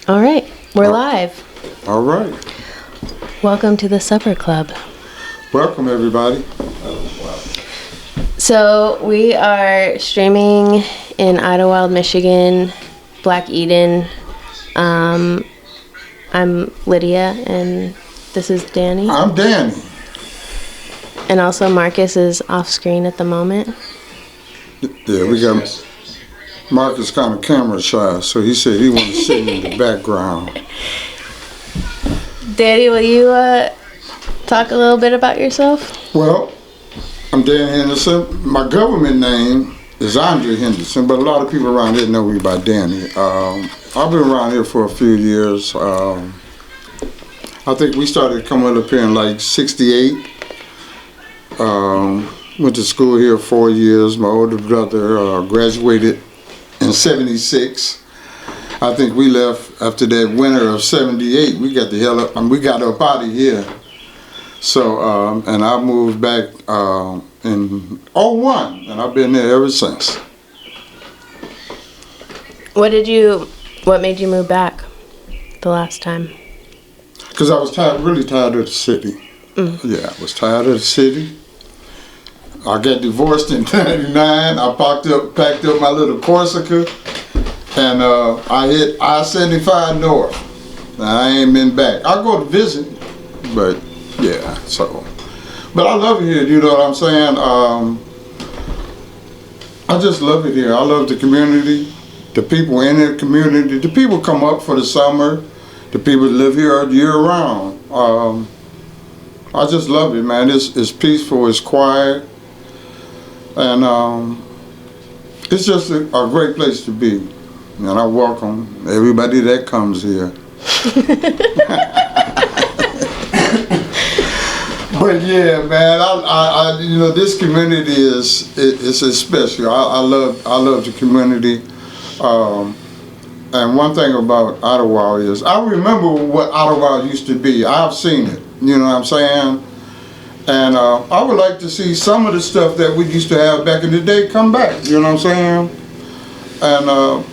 All right, we're live. All right. Welcome to the Supper Club. Welcome, everybody. So we are streaming in Idlewild, Michigan, Black Eden. I'm Lydia, and this is Danny. I'm Danny. And also Marcus is off screen at the moment. Yeah, we got Marcus kind of camera shy, so he said he wanted to sit in the background. Danny, will you talk a little bit about yourself? Well, I'm Dan Henderson. My government name is Andre Henderson, but a lot of people around here know me by Danny. I've been around here for a few years. I think we started coming up here in like '68. Went to school here 4 years. My older brother graduated in '76. I think we left after that winter of '78. We got the hell up. We got up out of here. So, and I moved back in '01, and I've been there ever since. What made you move back the last time? Because I was really tired of the city. Yeah, I was tired of the city. I got divorced in '99. I packed up my little Corsica, and I hit I-75 north. I ain't been back. I go to visit, but yeah. So, but I love it here. You know what I'm saying? I just love it here. I love the community, the people in the community. The people come up for the summer. The people that live here year round. I just love it, man. It's peaceful. It's quiet. And it's just a great place to be. And I welcome everybody that comes here. But yeah, man, I you know, this community it's special. I love the community. And one thing about Idlewild is I remember what Idlewild used to be. I've seen it. You know what I'm saying? And I would like to see some of the stuff that we used to have back in the day come back, you know what I'm saying? And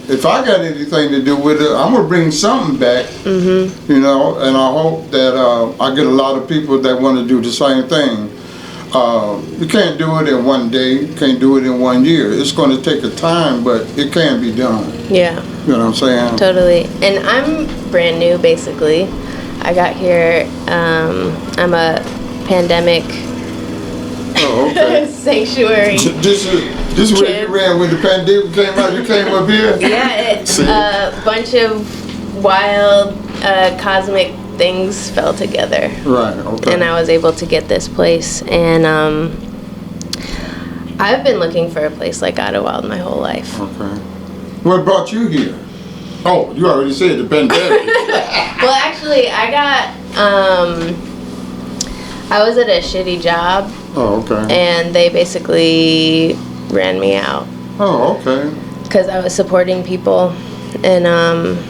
if I got anything to do with it, I'm going to bring something back, you know, and I hope that I get a lot of people that want to do the same thing. You can't do it in one day, you can't do it in 1 year. It's going to take a time, but it can be done. Yeah. You know what I'm saying? Totally. And I'm brand new, basically. I got here, I'm a pandemic sanctuary. This is where you ran when the pandemic came out. You came up here. Yeah, a bunch of wild cosmic things fell together. Right. Okay. And I was able to get this place. And I've been looking for a place like Idlewild my whole life. Okay. What brought you here? Oh, you already said the pandemic. Well, actually, I was at a shitty job. Oh, okay. And they basically ran me out. Oh, okay. Because I was supporting people. And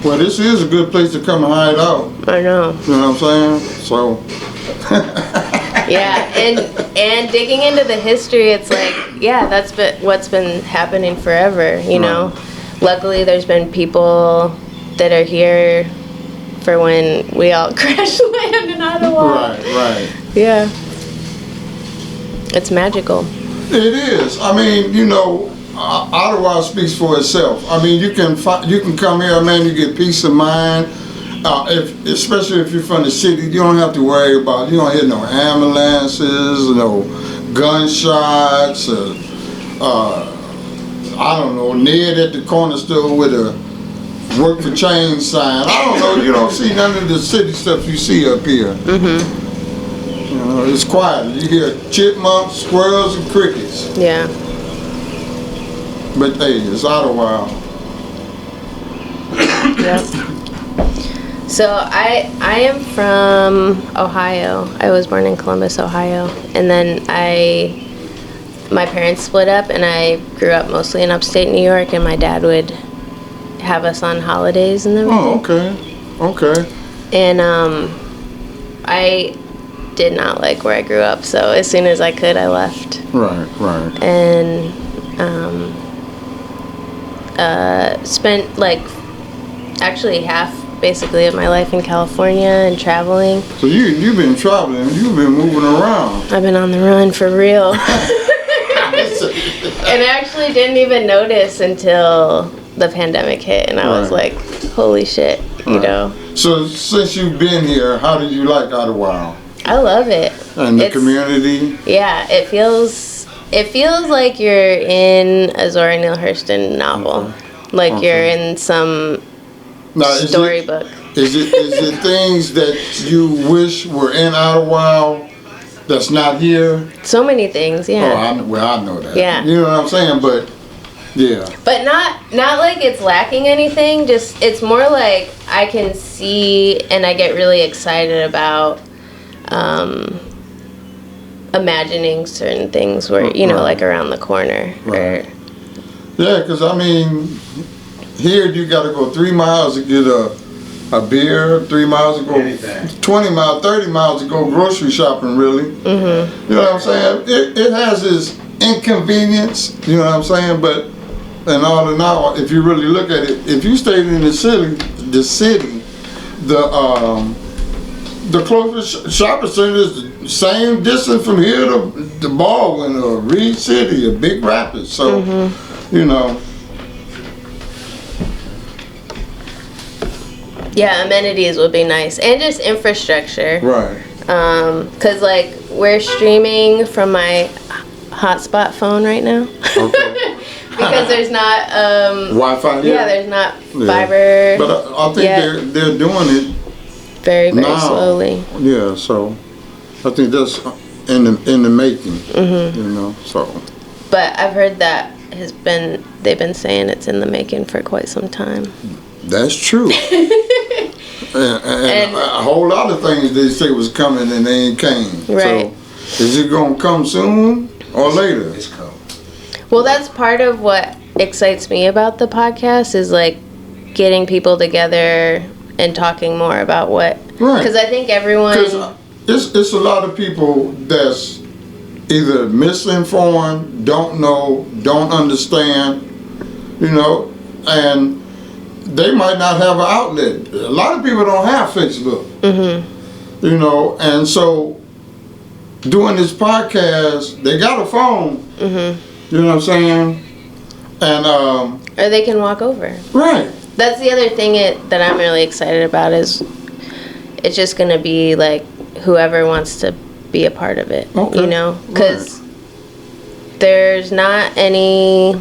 well, this is a good place to come and hide out. I know. You know what I'm saying? So. Yeah, and digging into the history, it's like, yeah, that's what's been happening forever, you know? Luckily, there's been people that are here for when we all crash land in Idlewild. Right. Yeah. It's magical. It is. I mean, you know, Idlewild speaks for itself. I mean, you can come here, man. You get peace of mind. Especially if you're from the city, you don't have to worry about. You don't hear no ambulances, no gunshots. I don't know. Ned at the corner store with a work for change sign. I don't know. You don't see none of the city stuff you see up here. You know, it's quiet. You hear chipmunks, squirrels, and crickets. Yeah. But hey, it's Idlewild. Yep. So I am from Ohio. I was born in Columbus, Ohio, and then my parents split up, and I grew up mostly in upstate New York, and my dad would have us on holidays and everything. Oh, okay. And I did not like where I grew up, so as soon as I could, I left. Right. And spent like actually half basically of my life in California and traveling. So you've been traveling, you've been moving around. I've been on the run for real. And I actually didn't even notice until the pandemic hit, and I was like, holy shit, you know. So since you've been here, how did you like Idlewild? I love it. And the community? Yeah, it feels like you're in a Zora Neale Hurston novel. Like you're in some storybook. Is it things that you wish were in Idlewild that's not here? So many things, yeah. Oh, I know that. Yeah. You know what I'm saying? But, yeah. But not like it's lacking anything. Just, it's more like I can see and I get really excited about imagining certain things where, you know, like around the corner. Right. Yeah, because, I mean, here you got to go 3 miles to get a beer, 3 miles to go, 20 miles, 30 miles to go grocery shopping, really. Mm-hmm. You know what I'm saying? It has its inconvenience, you know what I'm saying? But, and all in all, if you really look at it, if you stayed in the city, the closest shopping center is the same distance from here to Baldwin or Reed City or Big Rapids. So, you know. Yeah, amenities would be nice. And just infrastructure. Right. Because, like, we're streaming from my hotspot phone right now. Okay. Because there's not... Wi-Fi here? Yeah, there's not fiber. But I think they're doing it very, very now. Slowly. Yeah, so I think that's in the making, you know, so. But I've heard that they've been saying it's in the making for quite some time. That's true. and a whole lot of things they say was coming and they ain't came. Right. So is it gonna come soon or later? It's coming. Well, that's part of what excites me about the podcast is like getting people together and talking more about what. Right. Because I think everyone. Because it's a lot of people that's either misinformed, don't know, don't understand, you know, and they might not have an outlet. A lot of people don't have Facebook, you know, and so doing this podcast, they got a phone, you know what I'm saying, and or they can walk over. Right. That's the other thing that I'm really excited about is it's just gonna be like whoever wants to be a part of it, you know, because there's not any.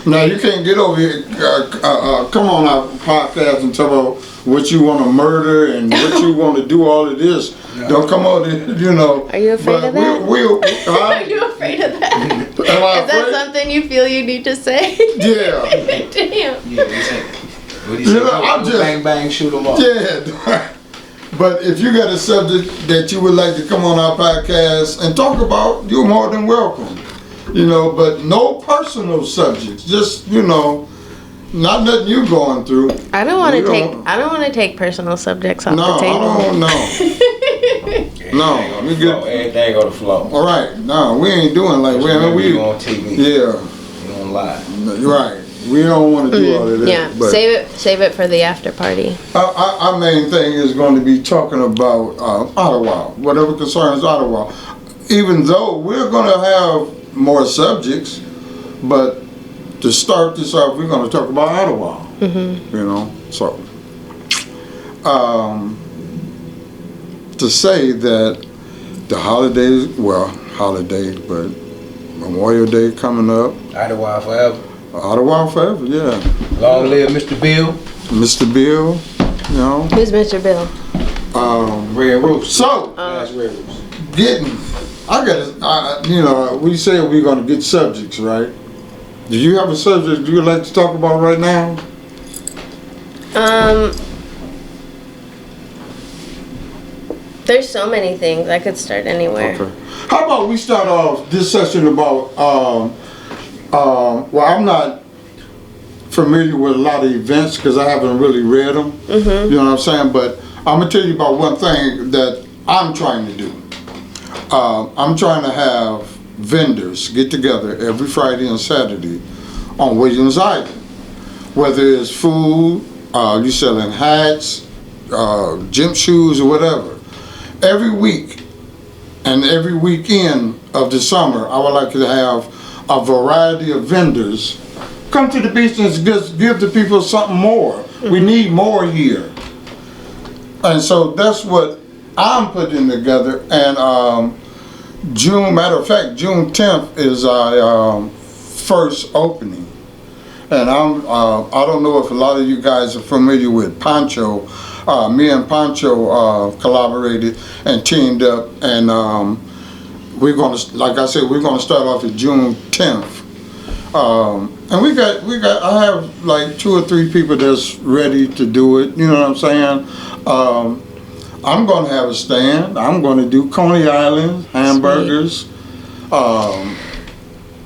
Now you can't get over here. Come on our podcast and talk about what you want to murder and what you want to do. All of this. No. Don't come out there, you know. Are you afraid of that? Are you afraid of that? Is that something you feel you need to say? Yeah. Damn. Yeah, what do you say? I'm just bang bang, shoot 'em up. Yeah. But if you got a subject that you would like to come on our podcast and talk about, you're more than welcome. You know, but no personal subjects. Just, you know, not nothing you going through. I don't want to take personal subjects off the table. No. We get everything on the floor. All right. No, we ain't doing like we on TV. Yeah. You on live. Right. We don't want to do all of that. Yeah. But save it for the after party. Our main thing is going to be talking about Idlewild, whatever concerns Idlewild. Even though we're going to have more subjects, but to start this off, we're going to talk about Idlewild. You know, so to say that the holidays, but Memorial Day coming up. Idlewild forever. Idlewild forever, yeah. Long live Mr. Bill. Mr. Bill, you know. Who's Mr. Bill? Red Roost. So, That's Red Roost. you know, we said we're going to get subjects, right? Do you have a subject you would like to talk about right now? There's so many things. I could start anywhere. Okay. How about we start off this session about, well, I'm not familiar with a lot of events because I haven't really read them. You know what I'm saying? But I'm going to tell you about one thing that I'm trying to do. I'm trying to have vendors get together every Friday and Saturday on Williams Island. Whether it's food, You selling hats, gym shoes, or whatever. Every week and every weekend of the summer, I would like to have a variety of vendors come to the beach and just give the people something more. We need more here. And so that's what I'm putting together. And matter of fact, June 10th is our first opening. And I don't know if a lot of you guys are familiar with Pancho. Me and Pancho collaborated and teamed up, and we're gonna, like I said, we're gonna start off at June 10th. And we got. I have like 2 or 3 people that's ready to do it. You know what I'm saying? I'm gonna have a stand. I'm gonna do Coney Island hamburgers.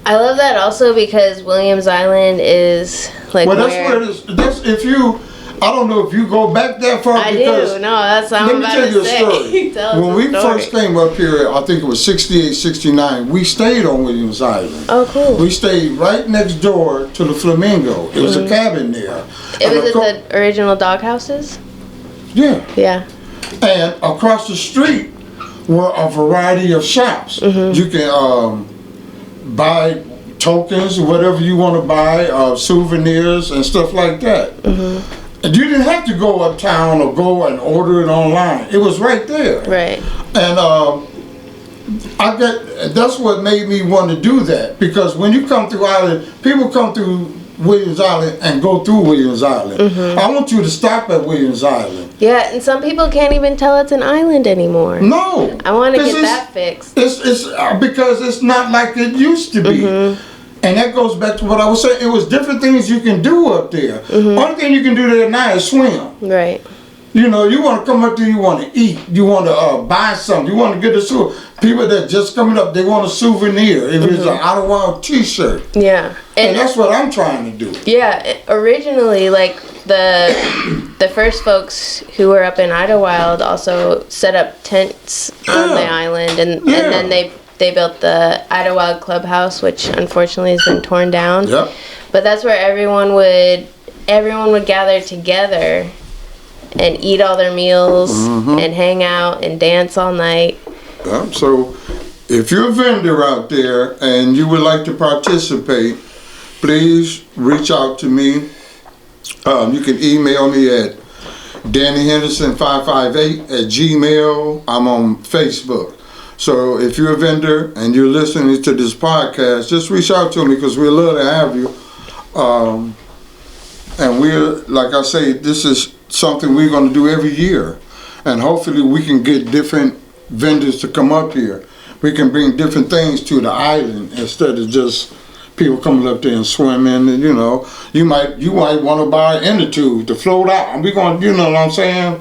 I love that also because Williams Island is like Well, that's where it is. That's if you. I don't know if you go back that far. I because do. No, that's what I'm let me about tell to you a say. story. Tell us When a we story. first came up here, I think it was 68, 69, we stayed on Williams Island. Oh, cool. We stayed right next door to the Flamingo. It was a cabin there. It was at the original dog houses? Yeah. Yeah. And across the street were a variety of shops. You can buy tokens, whatever you want to buy, souvenirs and stuff like that. And you didn't have to go uptown or go and order it online. It was right there. Right. And that's what made me want to do that, because when you come through Island, people come through Williams Island and go through Williams Island. I want you to stop at Williams Island. Yeah, and some people can't even tell it's an island anymore. No. I want to get that fixed. It's because it's not like it used to be. And that goes back to what I was saying. It was different things you can do up there. Only thing you can do there now is swim. Right. You know, you want to come up there, you want to eat, you want to buy something, you want to get a souvenir. People that just coming up, they want a souvenir. If it's an Idlewild t-shirt. Yeah. And that's what I'm trying to do. Yeah, originally, like, the first folks who were up in Idlewild also set up tents on the island, and then they built the Idlewild Clubhouse, which unfortunately has been torn down. Yep. But that's where everyone would gather together and eat all their meals and hang out and dance all night. So if you're a vendor out there and you would like to participate, please reach out to me. You can email me at DannyHenderson558@gmail. I'm on Facebook. So if you're a vendor and you're listening to this podcast, just reach out to me, because we'd love to have you. And we're, like I say, this is something we're going to do every year. And hopefully we can get different vendors to come up here. We can bring different things to the island instead of just people coming up there and swimming. And, you know, you might want to buy an inner tube to float out. And we're going, you know what I'm saying?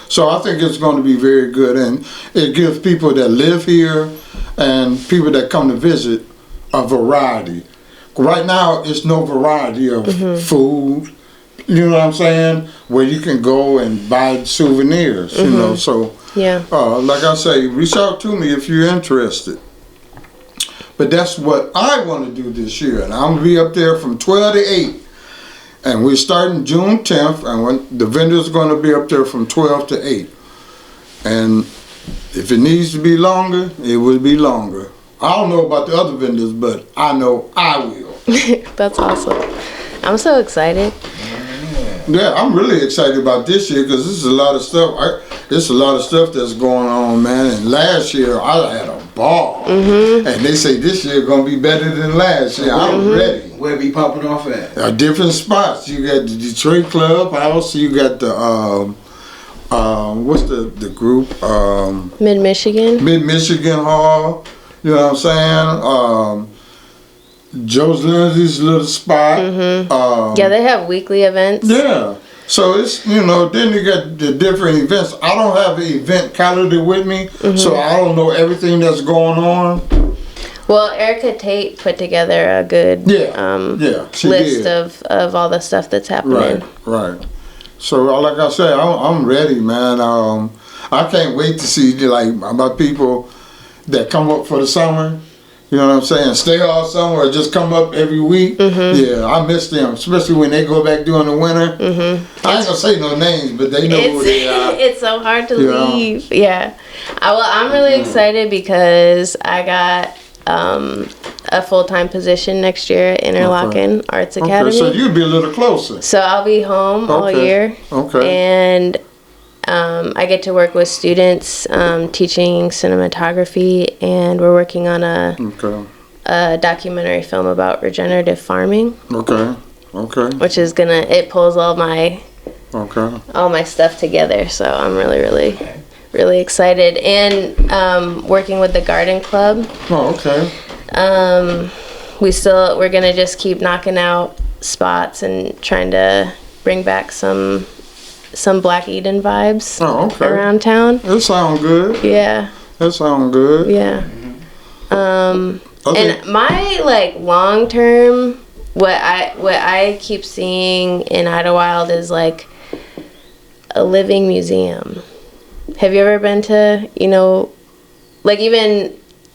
So I think it's going to be very good. And it gives people that live here and people that come to visit a variety. Right now, it's no variety of food. You know what I'm saying? Where you can go and buy souvenirs, you know. So, like I say, reach out to me if you're interested. But that's what I want to do this year. And I'm going to be up there from 12 to 8. And we're starting June 10th. And the vendors going to be up there from 12 to 8. And if it needs to be longer, it will be longer. I don't know about the other vendors, but I know I will. That's awesome. I'm so excited. Yeah, I'm really excited about this year, because this is a lot of stuff. There's a lot of stuff that's going on, man. And last year I had a ball, and they say this year gonna be better than last year. I'm ready. Where be popping off at? Different spots. You got the Detroit Clubhouse. You got the what's the group? Mid-Michigan. Mid-Michigan Hall. You know what I'm saying? Joe's Lindsay's little spot. Yeah, they have weekly events. Yeah. So it's, you know, then you got the different events. I don't have the event calendar with me, so I don't know everything that's going on. Well, Erica Tate put together a good list of all the stuff that's happening. Right. So like I said, I'm ready, man. I can't wait to see, like, my people that come up for the summer. You know what I'm saying? Stay off somewhere, or just come up every week. Yeah, I miss them, especially when they go back during the winter. I ain't gonna say no names, but they know who they are. It's so hard to leave. Yeah. Well, I'm really excited because I got a full-time position next year at Interlochen Arts Academy. Okay, so you'd be a little closer. So I'll be home all year. Okay. And I get to work with students teaching cinematography, and we're working on a documentary film about regenerative farming. Okay. Which is it pulls all my stuff together. So I'm really excited. And working with the garden club. Oh, okay. We're gonna just keep knocking out spots and trying to bring back some Black Eden vibes around town. That sounds good. Yeah. That sounds good. Yeah. And my long term, what I keep seeing in Idlewild is like a living museum. Have you ever been to even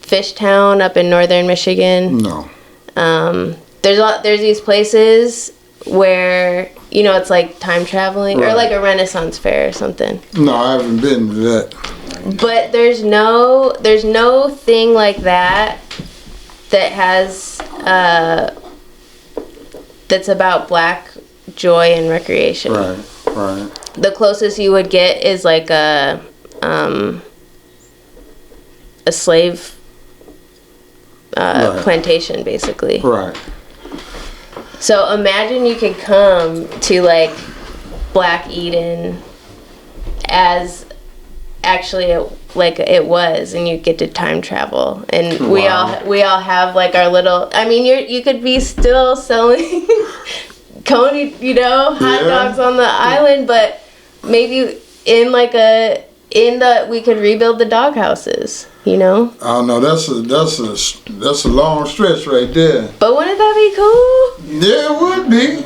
Fishtown up in northern Michigan? No. There's these places where it's like time traveling or like a Renaissance fair or something. No, I haven't been to that. But there's no thing like that has that's about Black joy and recreation. Right. The closest you would get is like a slave plantation, basically. Right. So imagine you could come to like Black Eden as actually it was, and you get to time travel, and we all have like our little. I mean, you could be still selling coney, hot dogs on the island, but maybe we could rebuild the dog houses. Oh no, that's a long stretch right there. But wouldn't that be cool? Yeah, it would be.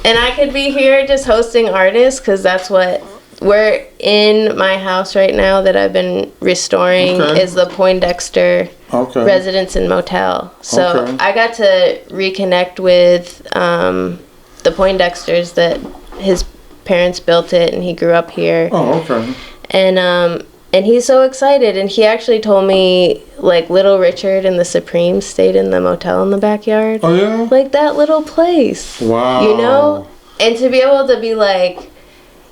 And I could be here just hosting artists, because that's what we're in my house right now that I've been restoring is the Poindexter Residence and Motel. So I got to reconnect with the Poindexters that his parents built it, and he grew up here. Oh, okay. And he's so excited, and he actually told me, like, Little Richard and the Supremes stayed in the motel in the backyard. Oh, yeah? Like, that little place. Wow. And to be able to be like,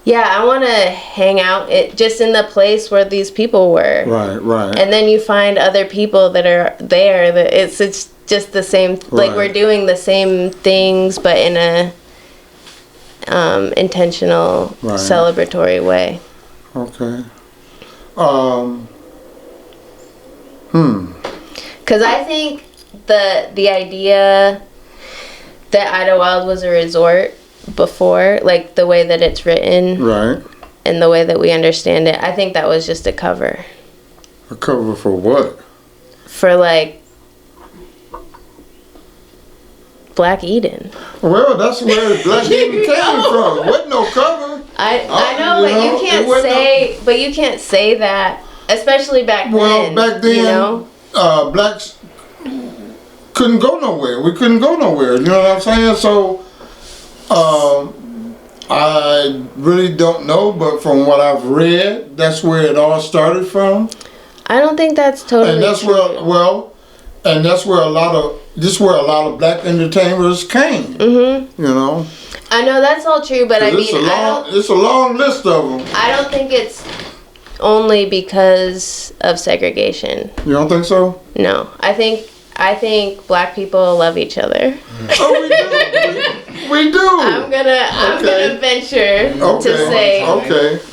yeah, I want to hang out just in the place where these people were. Right. And then you find other people that are there. That it's just the same, like, we're doing the same things, but in a intentional, celebratory way. Okay. Because I think the idea that Idlewild was a resort before, like the way that it's written, and the way that we understand it, I think that was just a cover. A cover for what? For like Black Eden. Well, that's where Black Eden came from. Wasn't no cover. I know, but you can't say that, especially back then. Well, back then, blacks couldn't go nowhere. We couldn't go nowhere. You know what I'm saying? So, I really don't know, but from what I've read, that's where it all started from. I don't think that's totally and that's true. And that's where a lot of black entertainers came. I know that's all true, but I mean, it's a long list of them. I don't think it's only because of segregation. You don't think so? No, I think black people love each other. Oh, we do. We do. I'm gonna venture to say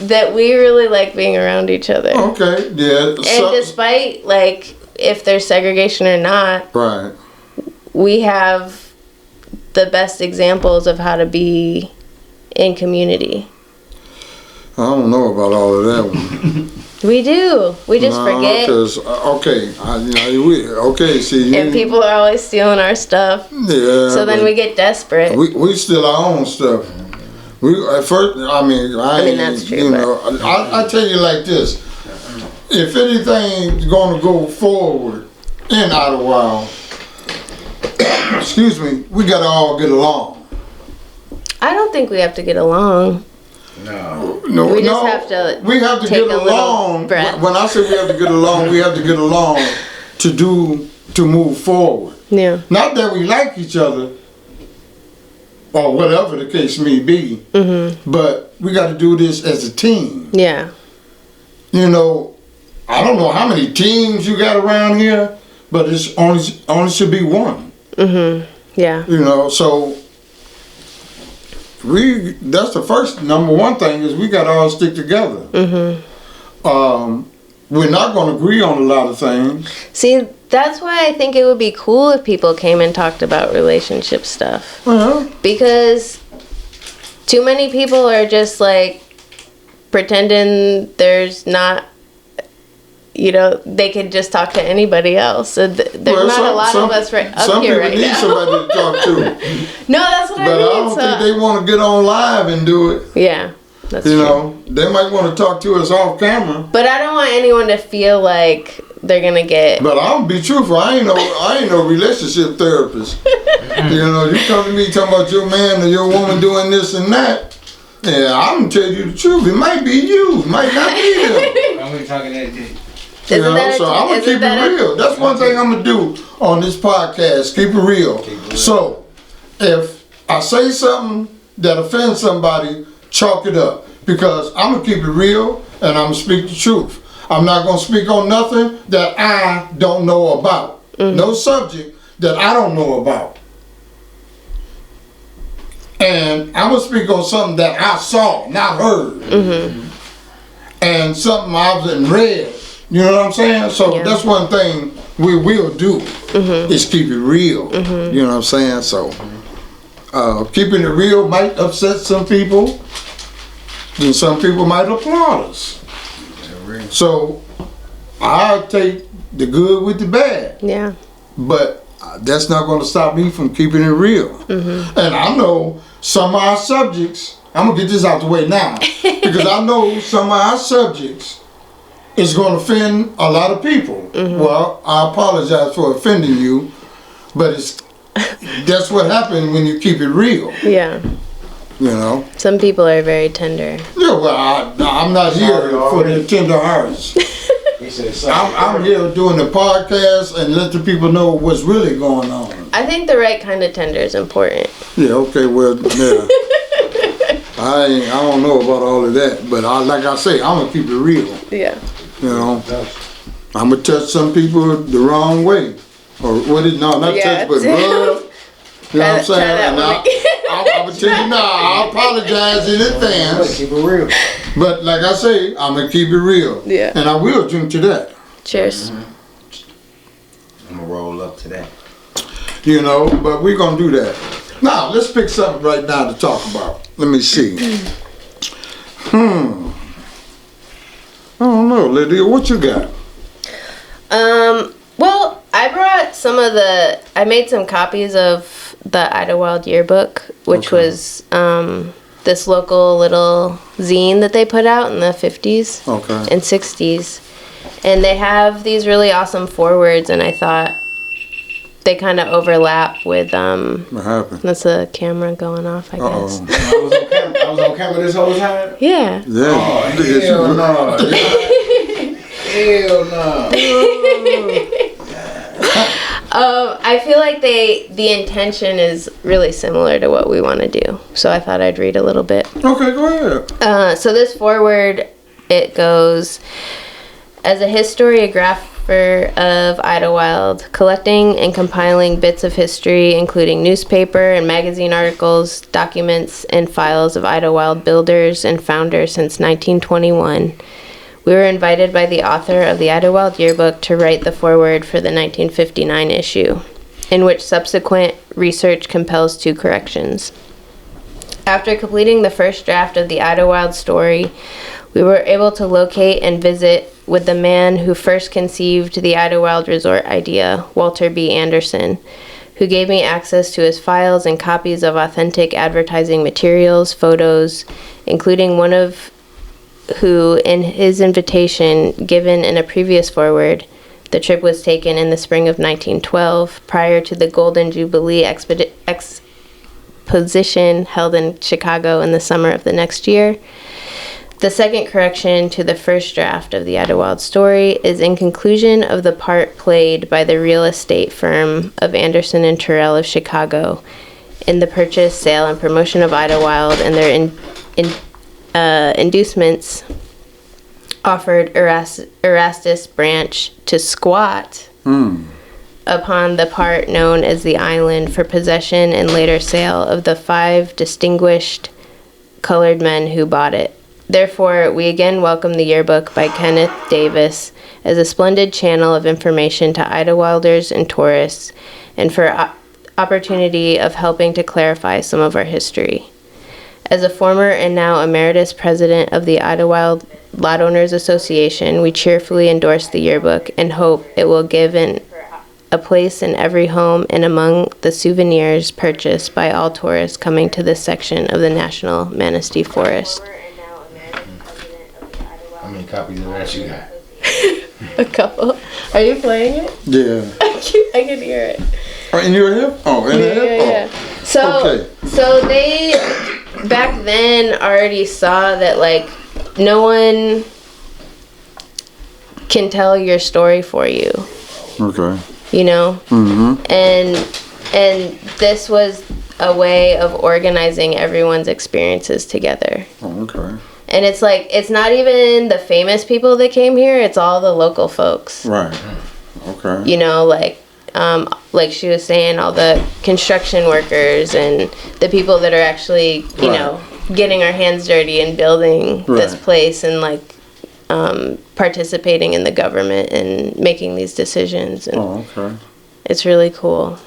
that we really like being around each other. Okay, yeah. And despite like if there's segregation or not, we have the best examples of how to be in community. I don't know about all of that one. We do. We just forget. See, and people are always stealing our stuff. Yeah. So then we get desperate. We steal our own stuff. That's true. I tell you like this: if anything's going to go forward, in Idlewild, excuse me, we gotta all get along. I don't think we have to get along. No. No, We just have to we have to take get a little along. breath. When I say we have to get along, we have to get along to move forward. Yeah. Not that we like each other, or whatever the case may be, but we got to do this as a team. Yeah. You know, I don't know how many teams you got around here, but it's only should be one. Yeah. You know, so that's the first number one thing is we got to all stick together. We're not going to agree on a lot of things. See, that's why I think it would be cool if people came and talked about relationship stuff. Well, Because too many people are just like pretending there's not, you know, they could just talk to anybody else. So there's not a lot of us right up here right now. Some people need somebody to talk to. No, that's what But I mean. I don't think they want to get on live and do it. Yeah, that's You true. know, they might want to talk to us off camera. But I don't want anyone to feel like they're gonna get. But I'm be truthful. I ain't no relationship therapist. You know, you come to me talking about your man or your woman doing this and that. Yeah, I'm gonna tell you the truth. It might be you. It might not be them. I'm only talking that dick. You know, so I'm gonna keep it real. That's one thing I'm gonna do on this podcast. Keep it real. So if I say something that offends somebody, chalk it up. Because I'm gonna keep it real and I'm gonna speak the truth. I'm not gonna speak on nothing that I don't know about. No subject that I don't know about. And I'm gonna speak on something that I saw, not heard. And something I've read. You know what I'm saying? So that's one thing we will do is keep it real. You know what I'm saying? So keeping it real might upset some people. Then some people might applaud us. So I take the good with the bad. Yeah. But that's not going to stop me from keeping it real. And I know some of our subjects, I'm going to get this out the way now, because I know some of our subjects is going to offend a lot of people. Well, I apologize for offending you, but that's what happens when you keep it real. Yeah. You know? Some people are very tender. Yeah, well, I'm not here for the tender hearts. He said something. I'm here doing the podcast and let the people know what's really going on. I think the right kind of tender is important. Yeah, okay, well, yeah. I don't know about all of that, but like I say, I'm gonna keep it real. Yeah. You know, I'm gonna touch some people the wrong way, or what is not touch, but rub. You know what I'm saying? And I'm gonna tell you now, I apologize in advance. Keep it real. But like I say, I'm gonna keep it real. Yeah. And I will drink to that. Cheers. I'm gonna roll up to that. You know, but we're gonna do that. Now, let's pick something right now to talk about. Let me see. I don't know, Lydia, what you got? Well, I made some copies of the Idlewild yearbook, which was this local little zine that they put out in the 50s and 60s. And they have these really awesome forewords, and I thought they kind of overlap with, What happened? that's the camera going off, I guess. I was on camera this whole time? Yeah. Yeah. Oh, hell no. Hell no. I feel like the intention is really similar to what we want to do. So I thought I'd read a little bit. Okay, go ahead. So this foreword, it goes, as a historiographer of Idlewild, collecting and compiling bits of history, including newspaper and magazine articles, documents, and files of Idlewild builders and founders since 1921, we were invited by the author of the Idlewild yearbook to write the foreword for the 1959 issue, in which subsequent research compels 2 corrections. After completing the first draft of the Idlewild story, we were able to locate and visit with the man who first conceived the Idlewild resort idea, Walter B. Anderson, who gave me access to his files and copies of authentic advertising materials, photos, including one of who, in his invitation given in a previous foreword, The trip was taken in the spring of 1912, prior to the Golden Jubilee exposition held in Chicago in the summer of the next year. The second correction to the first draft of the Idlewild story is in conclusion of the part played by the real estate firm of Anderson and Terrell of Chicago in the purchase, sale, and promotion of Idlewild, and their inducements offered Erastus Branch to squat upon the part known as the island for possession and later sale of the 5 distinguished colored men who bought it. Therefore, we again welcome the yearbook by Kenneth Davis as a splendid channel of information to Idlewilders and tourists, and for opportunity of helping to clarify some of our history. As a former and now emeritus president of the Idlewild Lot Owners Association, we cheerfully endorse the yearbook and hope it will give a place in every home and among the souvenirs purchased by all tourists coming to this section of the National Manistee Forest. How many copies of that you got? A couple. Are you playing it? Yeah. I can hear it. Oh, in your hip? Oh, in the hip? Yeah. Okay. So they back then already saw that like no one can tell your story for you. Okay. You know? Mm-hmm. And this was a way of organizing everyone's experiences together. Oh, okay. And it's like, it's not even the famous people that came here, it's all the local folks. Right. Okay. You know, like she was saying, all the construction workers and the people that are actually, you know, getting our hands dirty and building this place and like participating in the government and making these decisions. And okay. It's really cool.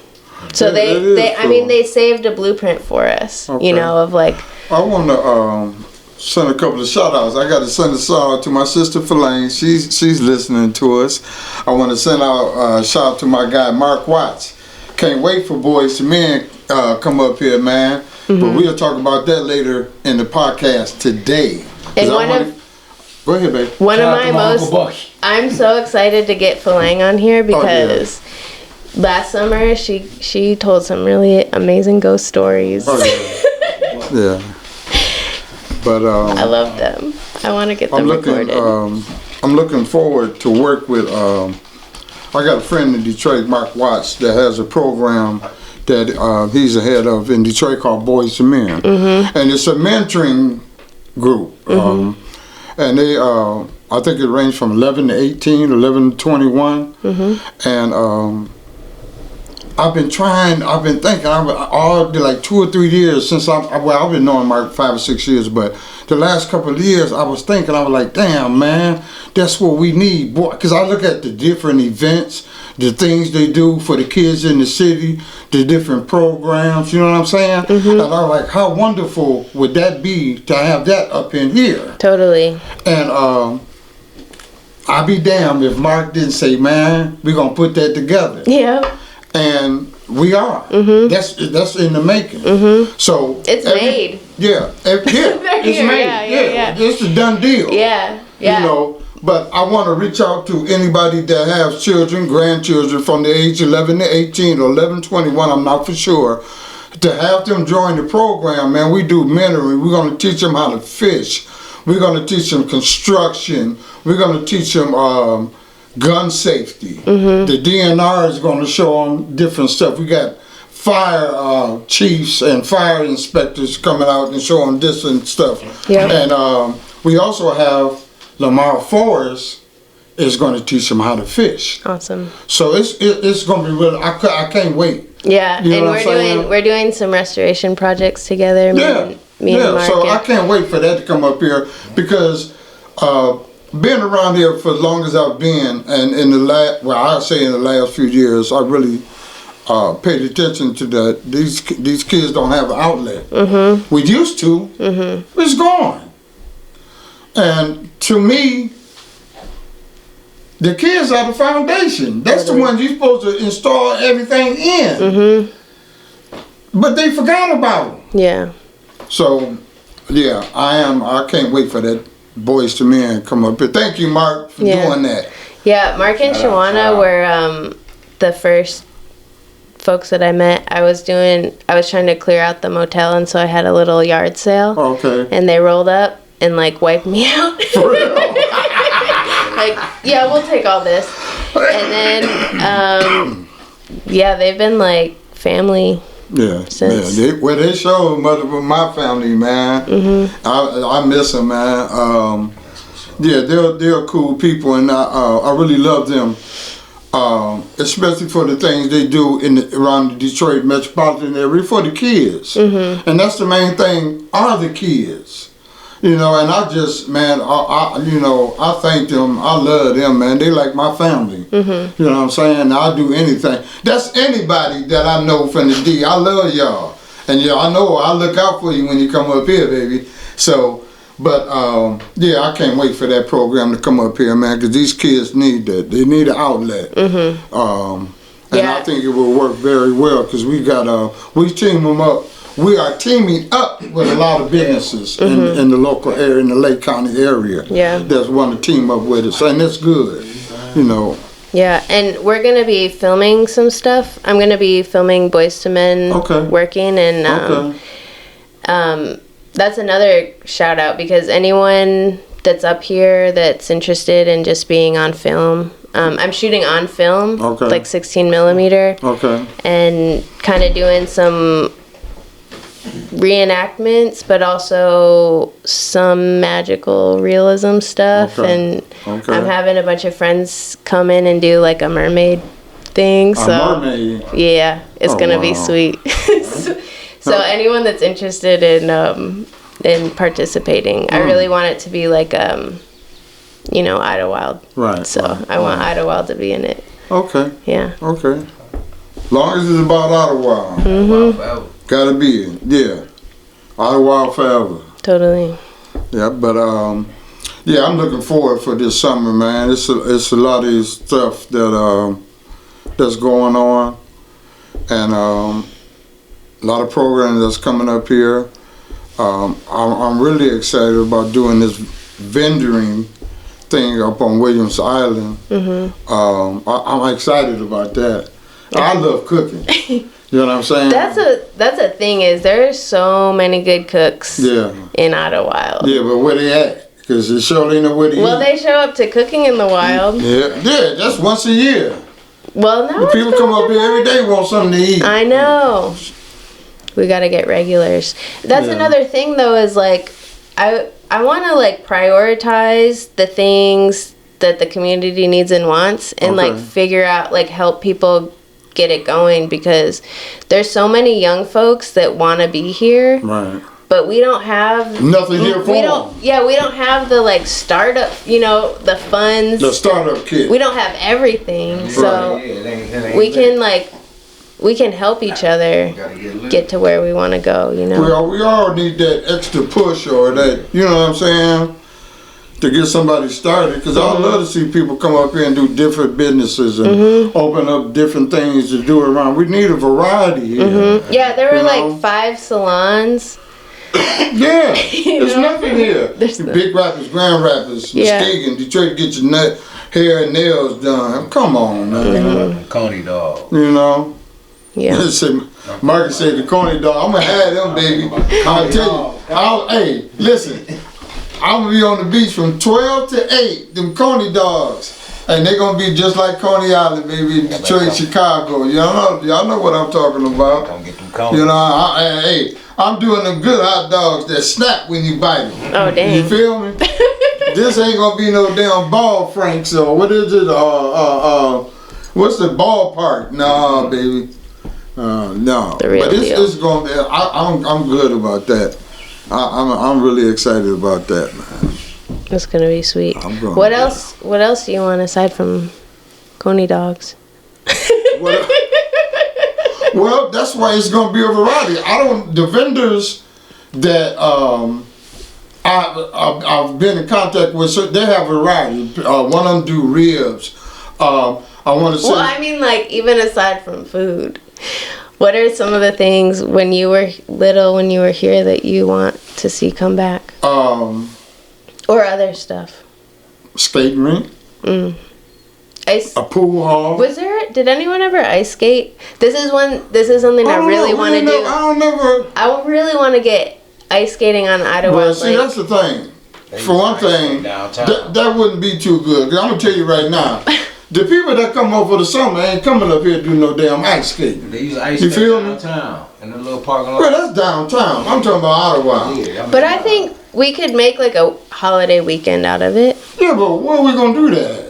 So they saved a blueprint for us, you know, of like. I want to send a couple of shout outs. I got to send a shout out to my sister Fellaine. She's listening to us. I want to send out a shout out to my guy Mark Watts. Can't wait for Boys to Men come up here, man. Mm-hmm. But we'll talk about that later in the podcast today. And go ahead, babe. I'm so excited to get Fellaine on here because last summer she told some really amazing ghost stories. Oh, yeah. Yeah. But I love them. I want to get them recorded. I'm looking forward to work with. I got a friend in Detroit, Mark Watts, that has a program that he's the head of in Detroit called Boys to Men, and it's a mentoring group. And they, I think it ranged from 11 to 18, 11 to 21, and I've been thinking, all like 2 or 3 years since I've been knowing Mark 5 or 6 years, but the last couple of years I was thinking, I was like, damn, man, that's what we need, boy. Because I look at the different events, the things they do for the kids in the city, the different programs, you know what I'm saying? And I was like, how wonderful would that be to have that up in here? Totally. And I'd be damned if Mark didn't say, man, we're going to put that together. Yeah. And we are. That's in the making. So it's made. Yeah, it's made. Yeah. It's a done deal. Yeah. You know, but I want to reach out to anybody that has children, grandchildren from the age 11 to 18 or 11 to 21. I'm not for sure. To have them join the program, man. We do mentoring. We're going to teach them how to fish. We're going to teach them construction. We're going to teach them gun safety. The DNR is going to show them different stuff. We got fire chiefs and fire inspectors coming out and showing different stuff. And we also have Lamar Forrest is going to teach them how to fish. Awesome. So it's going to be really. I can't wait. Yeah, you know, and we're doing some restoration projects together. Me and Mark. So I can't wait for that to come up here because. Being around here for as long as I've been, and in the last few years, I really paid attention to that. These kids don't have an outlet. We used to. It's gone. And to me, the kids are the foundation. That's the ones you're supposed to install everything in. But they forgot about them. Yeah. So, I can't wait for that. Boys to Men come up here. Thank you, Mark, for doing that. Yeah, Mark and Shout out, Shawana shout out. were the first folks that I met. I was trying to clear out the motel, and so I had a little yard sale. Okay. And they rolled up and like wiped me out. For real? Like, yeah, we'll take all this. And then, yeah, they've been like family. Yeah, Since- man. They show mother with my family, man. Mm-hmm. I miss them, man. Yeah, they're cool people, and I really love them. Especially for the things they do around the Detroit metropolitan area for the kids, and that's the main thing. Are the kids, you know? And I just, man, I thank them. I love them, man. They like my family. You know what I'm saying? I'll do anything. That's anybody that I know from the D. I love y'all, and yeah, I know I look out for you when you come up here, baby. So. But, yeah, I can't wait for that program to come up here, man, because these kids need that. They need an outlet. And Yeah. I think it will work very well because we team them up. We are teaming up with a lot of businesses in the local area, in the Lake County area. Yeah. That want to team up with us, and it's good, you know. Yeah, and we're gonna be filming some stuff. I'm gonna be filming Boys to Men working, and that's another shout out because anyone that's up here that's interested in just being on film, I'm shooting on film, like 16 millimeter, and kind of doing some reenactments, but also some magical realism stuff. And I'm having a bunch of friends come in and do like a mermaid thing. So mermaid. yeah, it's gonna be sweet. So anyone that's interested in participating, I really want it to be like Idlewild. Right. So I want Idlewild to be in it. Okay. Yeah. Okay. Long as it's about Idlewild. Wow, Gotta be it. Yeah. Idlewild forever. Totally. Yeah, but yeah, I'm looking forward for this summer, man. It's a lot of stuff that that's going on, and a lot of programming that's coming up here. I'm really excited about doing this vendoring thing up on Williams Island. I'm excited about that. I love cooking. You know what I'm saying? That's a thing is there's so many good cooks in Idlewild. Yeah, but where they at? Because they surely know where to Well, eat. they show up to Cooking in the Wild. Yeah, that's once a year. Well, no. The people come up here every day want something to eat. I know. We got to get regulars. That's another thing though is like I want to like prioritize the things that the community needs and wants and like figure out like help people get it going because there's so many young folks that want to be here. Right. But we don't have nothing here for them. Yeah, we don't have the like startup, the funds. The startup kit. We don't have everything. So we can help each other get to where we want to go, We all need that extra push or that, you know what I'm saying, to get somebody started. Because I love to see people come up here and do different businesses and open up different things to do around. We need a variety here. Yeah, there were like 5 salons. Yeah, there's nothing here. Big rappers, grand rappers, Muskegon, Detroit, get your hair and nails done. Come on, man. Coney dog. You know? Yeah. Marcus said the Coney dog. I'm gonna have them, baby. I'll tell you. Hey, listen. I'm gonna be on the beach from 12 to 8. Them Coney dogs. And they're gonna be just like Coney Island, baby, in Detroit, Chicago. Y'all know what I'm talking about. Come get them Coney. You know, I'm doing them good hot dogs that snap when you bite them. Oh, dang. You feel me? This ain't gonna be no damn ball, Frank. So what is it? What's the ballpark? No, baby. No. The real but it's gonna be. I'm good about that. I'm really excited about that, man. It's gonna be sweet. What else? What else do you want aside from Coney dogs? Well, that's why it's gonna be a variety. The vendors that I've been in contact with, so they have a variety. One of them do ribs. I want to say. Well, I mean, like even aside from food, what are some of the things when you were little, when you were here, that you want to see come back? Or other stuff. Skating rink. Ice. a pool hall. Was there? Did anyone ever ice skate? This is something I really want to do. I really want to get ice skating on Idlewild Well, Lake. see, that's the thing. For one thing, that wouldn't be too good. 'Cause I'm gonna tell you right now, the people that come over the summer ain't coming up here to do no damn ice skating. They use ice You feel me? downtown in the little parking lot. Well, that's downtown. I'm talking about Idlewild. Yeah, But I think we could make like a holiday weekend out of it. Yeah, but where are we gonna do that?